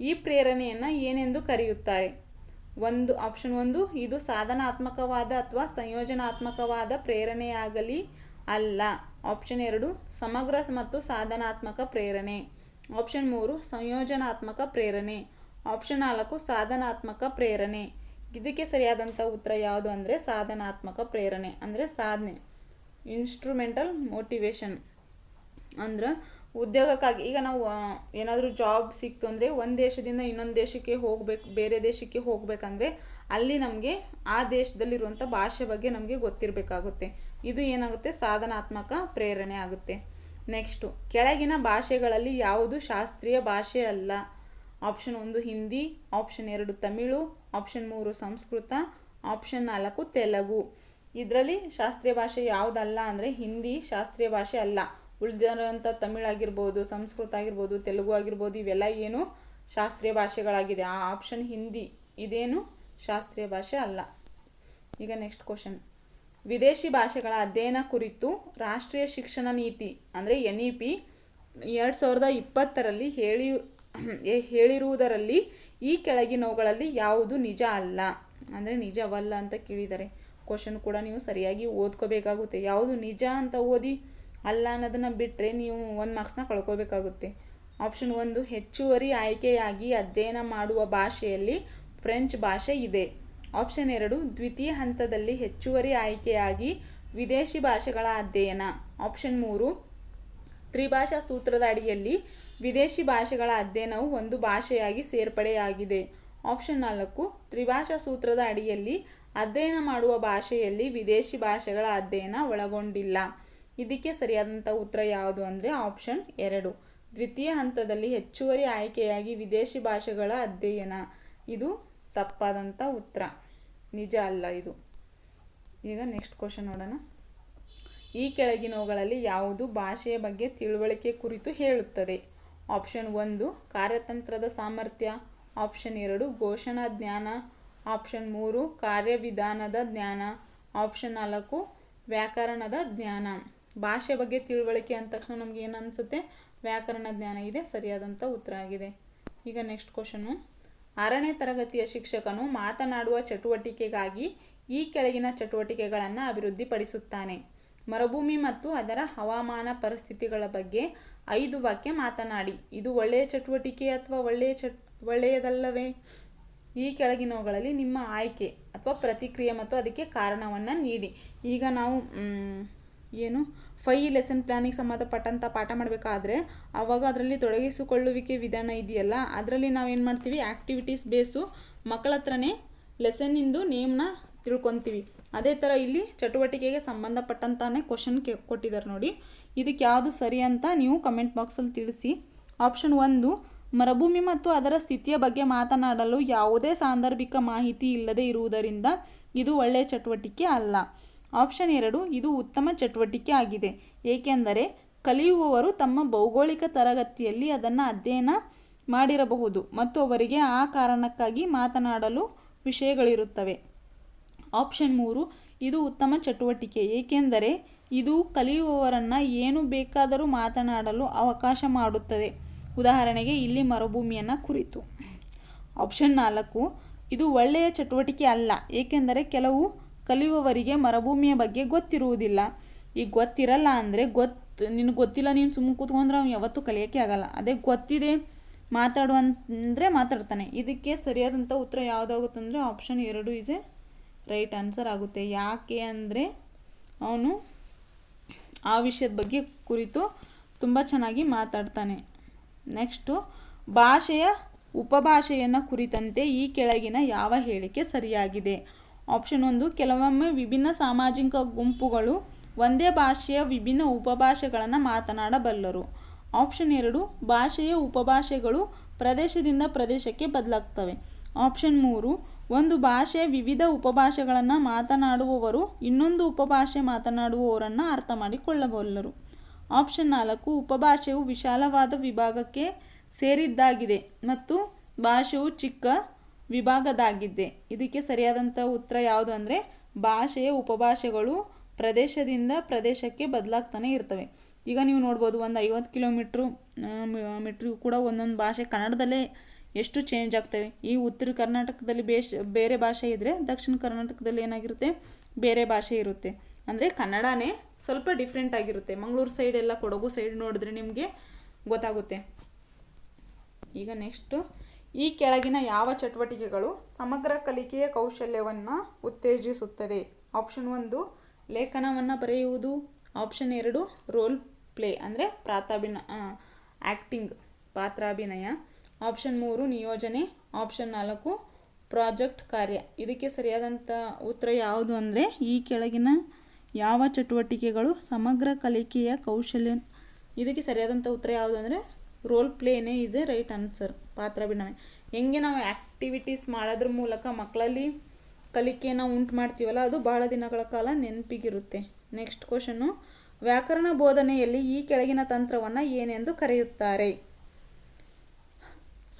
S1: ಈ ಪ್ರೇರಣೆಯನ್ನು ಏನೆಂದು ಕರೆಯುತ್ತಾರೆ? ಆಪ್ಷನ್ 1, ಇದು ಸಾಧನಾತ್ಮಕವಾದ ಅಥವಾ ಸಂಯೋಜನಾತ್ಮಕವಾದ ಪ್ರೇರಣೆಯಾಗಲಿ ಅಲ್ಲ. ಆಪ್ಷನ್ 2, ಸಮಗ್ರ ಮತ್ತು ಸಾಧನಾತ್ಮಕ ಪ್ರೇರಣೆ. ಆಪ್ಷನ್ 3, ಸಂಯೋಜನಾತ್ಮಕ ಪ್ರೇರಣೆ. ಆಪ್ಷನ್ 4, ಸಾಧನಾತ್ಮಕ ಪ್ರೇರಣೆ. ಇದಕ್ಕೆ ಸರಿಯಾದಂಥ ಉತ್ತರ ಯಾವುದು ಅಂದರೆ ಸಾಧನಾತ್ಮಕ ಪ್ರೇರಣೆ ಅಂದರೆ ಸಾಧನೆ, ಇನ್ಸ್ಟ್ರೂಮೆಂಟಲ್ ಮೋಟಿವೇಶನ್. ಅಂದ್ರೆ ಉದ್ಯೋಗಕ್ಕಾಗಿ ಈಗ ನಾವು ಏನಾದರೂ ಜಾಬ್ ಸಿಕ್ತು ಅಂದರೆ ಒಂದು ದೇಶದಿಂದ ಇನ್ನೊಂದು ದೇಶಕ್ಕೆ ಹೋಗಬೇಕು, ಬೇರೆ ದೇಶಕ್ಕೆ ಹೋಗಬೇಕಂದ್ರೆ ಅಲ್ಲಿ ನಮಗೆ ಆ ದೇಶದಲ್ಲಿರುವಂಥ ಭಾಷೆ ಬಗ್ಗೆ ನಮಗೆ ಗೊತ್ತಿರಬೇಕಾಗುತ್ತೆ. ಇದು ಏನಾಗುತ್ತೆ ಸಾಧನಾತ್ಮಕ ಪ್ರೇರಣೆ ಆಗುತ್ತೆ. ನೆಕ್ಸ್ಟು, ಕೆಳಗಿನ ಭಾಷೆಗಳಲ್ಲಿ ಯಾವುದು ಶಾಸ್ತ್ರೀಯ ಭಾಷೆ ಅಲ್ಲ? Option 1 Hindi, option 2 Tamil, option 3 Sanskrit, option 4 Telugu. ಇದರಲ್ಲಿ ಶಾಸ್ತ್ರೀಯ ಭಾಷೆ ಯಾವುದಲ್ಲ ಅಂದರೆ ಹಿಂದಿ ಶಾಸ್ತ್ರೀಯ ಭಾಷೆ ಅಲ್ಲ. ಉಳಿದಿರೋಂಥ ತಮಿಳಾಗಿರ್ಬೋದು, ಸಂಸ್ಕೃತ ಆಗಿರ್ಬೋದು, ತೆಲುಗು ಆಗಿರ್ಬೋದು, ಇವೆಲ್ಲ ಏನು ಶಾಸ್ತ್ರೀಯ ಭಾಷೆಗಳಾಗಿದೆ. ಆ ಆಪ್ಷನ್ ಹಿಂದಿ ಇದೇನು ಶಾಸ್ತ್ರೀಯ ಭಾಷೆ ಅಲ್ಲ. ಈಗ ನೆಕ್ಸ್ಟ್ ಕ್ವಶನ್, ವಿದೇಶಿ ಭಾಷೆಗಳ ಅಧ್ಯಯನ ಕುರಿತು ರಾಷ್ಟ್ರೀಯ ಶಿಕ್ಷಣ ನೀತಿ ಅಂದರೆ NEP 2020ರಲ್ಲಿ ಹೇಳಿರುವುದರಲ್ಲಿ ಈ ಕೆಳಗಿನವುಗಳಲ್ಲಿ ಯಾವುದು ನಿಜ ಅಲ್ಲ ಅಂದರೆ ನಿಜವಲ್ಲ ಅಂತ ಕೇಳಿದ್ದಾರೆ. ಕ್ವಶನ್ ಕೂಡ ನೀವು ಸರಿಯಾಗಿ ಓದ್ಕೋಬೇಕಾಗುತ್ತೆ. ಯಾವುದು ನಿಜ ಅಂತ ಓದಿ ಅಲ್ಲ ಅನ್ನೋದನ್ನು ಬಿಟ್ಟರೆ ನೀವು 1 ಮಾರ್ಕ್ಸ್ನ ಕಳ್ಕೋಬೇಕಾಗುತ್ತೆ. ಆಪ್ಷನ್ 1, ಹೆಚ್ಚುವರಿ ಆಯ್ಕೆಯಾಗಿ ಅಧ್ಯಯನ ಮಾಡುವ ಭಾಷೆಯಲ್ಲಿ ಫ್ರೆಂಚ್ ಭಾಷೆ ಇದೆ. ಆಪ್ಷನ್ 2, ದ್ವಿತೀಯ ಹಂತದಲ್ಲಿ ಹೆಚ್ಚುವರಿ ಆಯ್ಕೆಯಾಗಿ ವಿದೇಶಿ ಭಾಷೆಗಳ ಅಧ್ಯಯನ. ಆಪ್ಷನ್ 3, ತ್ರಿಭಾಷಾ ಸೂತ್ರದ ಅಡಿಯಲ್ಲಿ ವಿದೇಶಿ ಭಾಷೆಗಳ ಅಧ್ಯಯನವು ಒಂದು ಭಾಷೆಯಾಗಿ ಸೇರ್ಪಡೆಯಾಗಿದೆ. ಆಪ್ಷನ್ 4, ತ್ರಿಭಾಷಾ ಸೂತ್ರದ ಅಡಿಯಲ್ಲಿ ಅಧ್ಯಯನ ಮಾಡುವ ಭಾಷೆಯಲ್ಲಿ ವಿದೇಶಿ ಭಾಷೆಗಳ ಅಧ್ಯಯನ ಒಳಗೊಂಡಿಲ್ಲ. ಇದಕ್ಕೆ ಸರಿಯಾದಂಥ ಉತ್ತರ ಯಾವುದು ಅಂದರೆ ಆಪ್ಷನ್ 2, ದ್ವಿತೀಯ ಹಂತದಲ್ಲಿ ಹೆಚ್ಚುವರಿ ಆಯ್ಕೆಯಾಗಿ ವಿದೇಶಿ ಭಾಷೆಗಳ ಅಧ್ಯಯನ. ಇದು ತಪ್ಪಾದಂಥ ಉತ್ತರ, ನಿಜ ಅಲ್ಲ ಇದು. ಈಗ ನೆಕ್ಸ್ಟ್ ಕ್ವಶನ್ ನೋಡೋಣ. ಈ ಕೆಳಗಿನವುಗಳಲ್ಲಿ ಯಾವುದು ಭಾಷೆಯ ಬಗ್ಗೆ ತಿಳುವಳಿಕೆ ಕುರಿತು ಹೇಳುತ್ತದೆ? ಆಪ್ಷನ್ 1, ಕಾರ್ಯತಂತ್ರದ ಸಾಮರ್ಥ್ಯ. ಆಪ್ಷನ್ 2, ಘೋಷಣಾ ಜ್ಞಾನ. ಆಪ್ಷನ್ 3, ಕಾರ್ಯವಿಧಾನದ ಜ್ಞಾನ. ಆಪ್ಷನ್ 4, ವ್ಯಾಕರಣದ ಜ್ಞಾನ. ಭಾಷೆ ಬಗ್ಗೆ ತಿಳುವಳಿಕೆ ಅಂದ ತಕ್ಷಣ ನಮ್ಗೆ ಏನು ಅನಿಸುತ್ತೆ? ವ್ಯಾಕರಣ ಜ್ಞಾನ ಇದೆ ಸರಿಯಾದಂಥ ಉತ್ತರ ಆಗಿದೆ. ಈಗ ನೆಕ್ಸ್ಟ್ ಕ್ವಶನು, 6ನೇ ತರಗತಿಯ ಶಿಕ್ಷಕನು ಮಾತನಾಡುವ ಚಟುವಟಿಕೆಗಾಗಿ ಈ ಕೆಳಗಿನ ಚಟುವಟಿಕೆಗಳನ್ನು ಅಭಿವೃದ್ಧಿಪಡಿಸುತ್ತಾನೆ. ಮರುಭೂಮಿ ಮತ್ತು ಅದರ ಹವಾಮಾನ ಪರಿಸ್ಥಿತಿಗಳ ಬಗ್ಗೆ 5 ವಾಕ್ಯ ಮಾತನಾಡಿ. ಇದು ಒಳ್ಳೆಯ ಚಟುವಟಿಕೆ ಅಥವಾ ಒಳ್ಳೆಯದಲ್ಲವೇ? ಈ ಕೆಳಗಿನವುಗಳಲ್ಲಿ ನಿಮ್ಮ ಆಯ್ಕೆ ಅಥವಾ ಪ್ರತಿಕ್ರಿಯೆ ಮತ್ತು ಅದಕ್ಕೆ ಕಾರಣವನ್ನು ನೀಡಿ. ಈಗ ನಾವು 5 ಲೆಸನ್ ಪ್ಲ್ಯಾನಿಗೆ ಸಂಬಂಧಪಟ್ಟಂಥ ಪಾಠ ಮಾಡಬೇಕಾದ್ರೆ ಆವಾಗ ಅದರಲ್ಲಿ ತೊಡಗಿಸಿಕೊಳ್ಳುವಿಕೆ ವಿಧಾನ ಇದೆಯಲ್ಲ, ಅದರಲ್ಲಿ ನಾವೇನು ಮಾಡ್ತೀವಿ, ಆ್ಯಕ್ಟಿವಿಟೀಸ್ ಬೇಸು ಮಕ್ಕಳ ಹತ್ರನೇ ಲೆಸನ್ನಿಂದು ನೇಮ್ನ ತಿಳ್ಕೊತೀವಿ. ಅದೇ ಥರ ಇಲ್ಲಿ ಚಟುವಟಿಕೆಗೆ ಸಂಬಂಧಪಟ್ಟಂತಾನೆ ಕ್ವಶನ್ ಕೊಟ್ಟಿದ್ದಾರೆ ನೋಡಿ. ಇದಕ್ಕೆ ಯಾವುದು ಸರಿ ಅಂತ ನೀವು ಕಮೆಂಟ್ ಬಾಕ್ಸಲ್ಲಿ ತಿಳಿಸಿ. ಆಪ್ಷನ್ 1, ಮರುಭೂಮಿ ಮತ್ತು ಅದರ ಸ್ಥಿತಿಯ ಬಗ್ಗೆ ಮಾತನಾಡಲು ಯಾವುದೇ ಸಾಂದರ್ಭಿಕ ಮಾಹಿತಿ ಇಲ್ಲದೆ ಇರುವುದರಿಂದ ಇದು ಒಳ್ಳೆಯ ಚಟುವಟಿಕೆ ಅಲ್ಲ. ಆಪ್ಷನ್ 2, ಇದು ಉತ್ತಮ ಚಟುವಟಿಕೆ ಆಗಿದೆ, ಏಕೆಂದರೆ ಕಲಿಯುವವರು ತಮ್ಮ ಭೌಗೋಳಿಕ ತರಗತಿಯಲ್ಲಿ ಅದನ್ನು ಅಧ್ಯಯನ ಮಾಡಿರಬಹುದು ಮತ್ತು ಅವರಿಗೆ ಆ ಕಾರಣಕ್ಕಾಗಿ ಮಾತನಾಡಲು ವಿಷಯಗಳಿರುತ್ತವೆ. ಆಪ್ಷನ್ 3, ಇದು ಉತ್ತಮ ಚಟುವಟಿಕೆ, ಏಕೆಂದರೆ ಇದು ಕಲಿಯುವವರನ್ನು ಏನು ಬೇಕಾದರೂ ಮಾತನಾಡಲು ಅವಕಾಶ ಮಾಡುತ್ತದೆ. ಉದಾಹರಣೆಗೆ ಇಲ್ಲಿ ಮರುಭೂಮಿಯನ್ನು ಕುರಿತು. ಆಪ್ಷನ್ 4, ಇದು ಒಳ್ಳೆಯ ಚಟುವಟಿಕೆ ಅಲ್ಲ, ಏಕೆಂದರೆ ಕೆಲವು ಕಲಿಯುವವರಿಗೆ ಮರುಭೂಮಿಯ ಬಗ್ಗೆ ಗೊತ್ತಿರುವುದಿಲ್ಲ. ಈಗ ಗೊತ್ತಿರಲ್ಲ ಅಂದರೆ ನಿನಗೆ ಗೊತ್ತಿಲ್ಲ, ನೀನು ಸುಮ್ಮನೆ ಕೂತ್ಕೊಂಡ್ರೆ ಅವ್ನು ಯಾವತ್ತೂ ಕಲಿಯೋಕ್ಕೆ ಆಗಲ್ಲ. ಅದೇ ಗೊತ್ತಿದೆ ಮಾತಾಡು ಅಂದರೆ ಮಾತಾಡ್ತಾನೆ. ಇದಕ್ಕೆ ಸರಿಯಾದಂಥ ಉತ್ತರ ಯಾವುದಾಗುತ್ತಂದರೆ option 2 is a right answer ಆಗುತ್ತೆ. ಯಾಕೆ ಅಂದರೆ ಅವನು ಆ ವಿಷಯದ ಬಗ್ಗೆ ಕುರಿತು ತುಂಬ ಚೆನ್ನಾಗಿ ಮಾತಾಡ್ತಾನೆ. ನೆಕ್ಸ್ಟು, ಭಾಷೆಯ ಉಪಭಾಷೆಯನ್ನು ಕುರಿತಂತೆ ಈ ಕೆಳಗಿನ ಯಾವ ಹೇಳಿಕೆ ಸರಿಯಾಗಿದೆ? ಆಪ್ಷನ್ 1, ಕೆಲವೊಮ್ಮೆ ವಿಭಿನ್ನ ಸಾಮಾಜಿಕ ಗುಂಪುಗಳು ಒಂದೇ ಭಾಷೆಯ ವಿಭಿನ್ನ ಉಪಭಾಷೆಗಳನ್ನು ಮಾತನಾಡಬಲ್ಲರು. ಆಪ್ಷನ್ 2, ಭಾಷೆಯ ಉಪಭಾಷೆಗಳು ಪ್ರದೇಶದಿಂದ ಪ್ರದೇಶಕ್ಕೆ ಬದಲಾಗ್ತವೆ. ಆಪ್ಷನ್ 3, ಒಂದು ಭಾಷೆಯ ವಿವಿಧ ಉಪಭಾಷೆಗಳನ್ನು ಮಾತನಾಡುವವರು ಇನ್ನೊಂದು ಉಪಭಾಷೆ ಮಾತನಾಡುವವರನ್ನು ಅರ್ಥ ಮಾಡಿಕೊಳ್ಳಬಲ್ಲರು. ಆಪ್ಷನ್ 4, ಉಪಭಾಷೆಯು ವಿಶಾಲವಾದ ವಿಭಾಗಕ್ಕೆ ಸೇರಿದ್ದಾಗಿದೆ ಮತ್ತು ಭಾಷೆಯು ಚಿಕ್ಕ ವಿಭಾಗದಾಗಿದೆ. ಇದಕ್ಕೆ ಸರಿಯಾದಂಥ ಉತ್ತರ ಯಾವುದು ಅಂದರೆ ಭಾಷೆಯ ಉಪಭಾಷೆಗಳು ಪ್ರದೇಶದಿಂದ ಪ್ರದೇಶಕ್ಕೆ ಬದಲಾಗ್ತಾನೆ ಇರ್ತವೆ. ಈಗ ನೀವು ನೋಡ್ಬೋದು ಒಂದು 50 ಕಿಲೋಮೀಟ್ರಿಗೂ ಕೂಡ ಒಂದೊಂದು ಭಾಷೆ ಕನ್ನಡದಲ್ಲೇ ಎಷ್ಟು ಚೇಂಜ್ ಆಗ್ತವೆ. ಈ ಉತ್ತರ ಕರ್ನಾಟಕದಲ್ಲಿ ಬೇರೆ ಭಾಷೆ ಇದ್ದರೆ ದಕ್ಷಿಣ ಕರ್ನಾಟಕದಲ್ಲಿ ಏನಾಗಿರುತ್ತೆ ಬೇರೆ ಭಾಷೆ ಇರುತ್ತೆ. ಅಂದರೆ ಕನ್ನಡನೇ ಸ್ವಲ್ಪ ಡಿಫ್ರೆಂಟ್ ಆಗಿರುತ್ತೆ. ಮಂಗಳೂರು ಸೈಡ್ ಎಲ್ಲ ಕೊಡಗು ಸೈಡ್ ನೋಡಿದ್ರೆ ನಿಮಗೆ ಗೊತ್ತಾಗುತ್ತೆ. ಈಗ ನೆಕ್ಸ್ಟು, ಈ ಕೆಳಗಿನ ಯಾವ ಚಟುವಟಿಕೆಗಳು ಸಮಗ್ರ ಕಲಿಕೆಯ ಕೌಶಲ್ಯವನ್ನು ಉತ್ತೇಜಿಸುತ್ತದೆ? ಆಪ್ಷನ್ 1 ಲೇಖನವನ್ನು ಬರೆಯುವುದು, ಆಪ್ಷನ್ 2 ರೋಲ್ ಪ್ಲೇ ಅಂದರೆ ಆ್ಯಕ್ಟಿಂಗ್ ಪಾತ್ರಾಭಿನಯ, ಆಪ್ಷನ್ 3 ನಿಯೋಜನೆ, ಆಪ್ಷನ್ 4 ಪ್ರಾಜೆಕ್ಟ್ ಕಾರ್ಯ. ಇದಕ್ಕೆ ಸರಿಯಾದಂಥ ಉತ್ತರ ಯಾವುದು ಅಂದರೆ ಈ ಕೆಳಗಿನ ಯಾವ ಚಟುವಟಿಕೆಗಳು ಸಮಗ್ರ ಕಲಿಕೆಯ ಕೌಶಲ್ಯ. ಇದಕ್ಕೆ ಸರಿಯಾದಂಥ ಉತ್ತರ ಯಾವುದು ಅಂದರೆ ರೋಲ್ ಪ್ಲೇನೇ ಈಸ್ ಎ ರೈಟ್ ಆನ್ಸರ್. ಪಾತ್ರಾಭಿನಯ ಹೆಂಗೆ ನಾವು ಆ್ಯಕ್ಟಿವಿಟೀಸ್ ಮಾಡೋದ್ರ ಮೂಲಕ ಮಕ್ಕಳಲ್ಲಿ ಕಲಿಕೆಯನ್ನು ಉಂಟು ಮಾಡ್ತೀವಲ್ಲ, ಅದು ಭಾಳ ದಿನಗಳ ಕಾಲ ನೆನಪಿಗಿರುತ್ತೆ. ನೆಕ್ಸ್ಟ್ ಕ್ವಶನ್ನು, ವ್ಯಾಕರಣ ಬೋಧನೆಯಲ್ಲಿ ಈ ಕೆಳಗಿನ ತಂತ್ರವನ್ನು ಏನೆಂದು ಕರೆಯುತ್ತಾರೆ?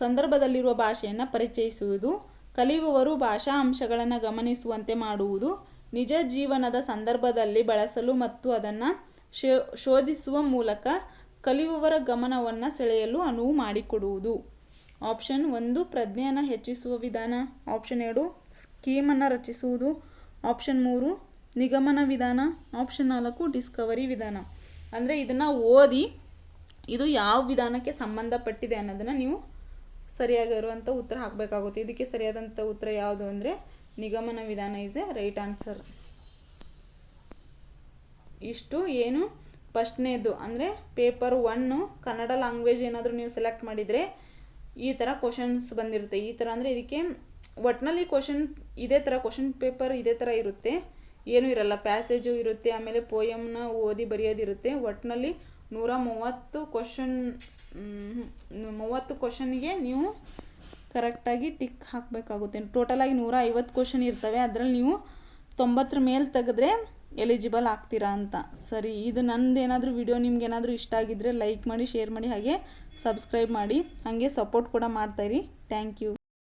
S1: ಸಂದರ್ಭದಲ್ಲಿರುವ ಭಾಷೆಯನ್ನು ಪರಿಚಯಿಸುವುದು, ಕಲಿಯುವವರು ಭಾಷಾ ಅಂಶಗಳನ್ನು ಗಮನಿಸುವಂತೆ ಮಾಡುವುದು, ನಿಜ ಜೀವನದ ಸಂದರ್ಭದಲ್ಲಿ ಬಳಸಲು ಮತ್ತು ಅದನ್ನು ಶೋಧಿಸುವ ಮೂಲಕ ಕಲಿಯುವವರ ಗಮನವನ್ನು ಸೆಳೆಯಲು ಅನುವು ಮಾಡಿಕೊಡುವುದು. ಆಪ್ಷನ್ 1 ಪ್ರಜ್ಞೆಯನ್ನು ಹೆಚ್ಚಿಸುವ ವಿಧಾನ, ಆಪ್ಷನ್ 2 ಸ್ಕೀಮನ್ನು ರಚಿಸುವುದು, ಆಪ್ಷನ್ 3 ನಿಗಮನ ವಿಧಾನ, ಆಪ್ಷನ್ 4 ಡಿಸ್ಕವರಿ ವಿಧಾನ. ಅಂದರೆ ಇದನ್ನು ಓದಿ ಇದು ಯಾವ ವಿಧಾನಕ್ಕೆ ಸಂಬಂಧಪಟ್ಟಿದೆ ಅನ್ನೋದನ್ನು ನೀವು ಸರಿಯಾಗಿರುವಂಥ ಉತ್ತರ ಹಾಕಬೇಕಾಗುತ್ತೆ. ಇದಕ್ಕೆ ಸರಿಯಾದಂಥ ಉತ್ತರ ಯಾವುದು ಅಂದರೆ ನಿಗಮನ ವಿಧಾನ ಈಸ್ ಎ ರೈಟ್ ಆನ್ಸರ್. ಇಷ್ಟು ಏನು ಫಸ್ಟ್ನೇದು ಅಂದರೆ ಪೇಪರ್ 1 ಕನ್ನಡ ಲ್ಯಾಂಗ್ವೇಜ್ ಏನಾದರೂ ನೀವು ಸೆಲೆಕ್ಟ್ ಮಾಡಿದರೆ ಈ ಥರ ಕ್ವಶನ್ಸ್ ಬಂದಿರುತ್ತೆ. ಈ ಥರ ಅಂದರೆ ಇದಕ್ಕೆ ಒಟ್ಟಿನಲ್ಲಿ ಇದೇ ಥರ ಕ್ವಶನ್ ಪೇಪರ್ ಇದೇ ಥರ ಇರುತ್ತೆ, ಏನೂ ಇರಲ್ಲ. ಪ್ಯಾಸೇಜು ಇರುತ್ತೆ, ಆಮೇಲೆ ಪೋಯಮ್ನ ಓದಿ ಬರೆಯೋದಿರುತ್ತೆ. ಒಟ್ಟಿನಲ್ಲಿ 130 ಕ್ವಶನ್ಗೆ ನೀವು ಕರೆಕ್ಟಾಗಿ ಟಿಕ್ ಹಾಕಬೇಕಾಗುತ್ತೆ. ಟೋಟಲಾಗಿ 150 ಕ್ವಶನ್ ಇರ್ತವೆ. ಅದರಲ್ಲಿ ನೀವು 90 ಮೇಲೆ ತೆಗೆದ್ರೆ ಎಲಿಜಿಬಲ್ ಆಗ್ತೀರಾ ಅಂತ. ಸರಿ, ಇದು ನಂದೇನಾದರೂ ವಿಡಿಯೋ ನಿಮ್ಗೇನಾದರೂ ಇಷ್ಟ ಆಗಿದ್ದರೆ ಲೈಕ್ ಮಾಡಿ, ಶೇರ್ ಮಾಡಿ, ಹಾಗೆ ಸಬ್ಸ್ಕ್ರೈಬ್ ಮಾಡಿ, ಹಾಗೆ ಸಪೋರ್ಟ್ ಕೂಡ ಮಾಡ್ತಾಯಿರಿ. Thank you.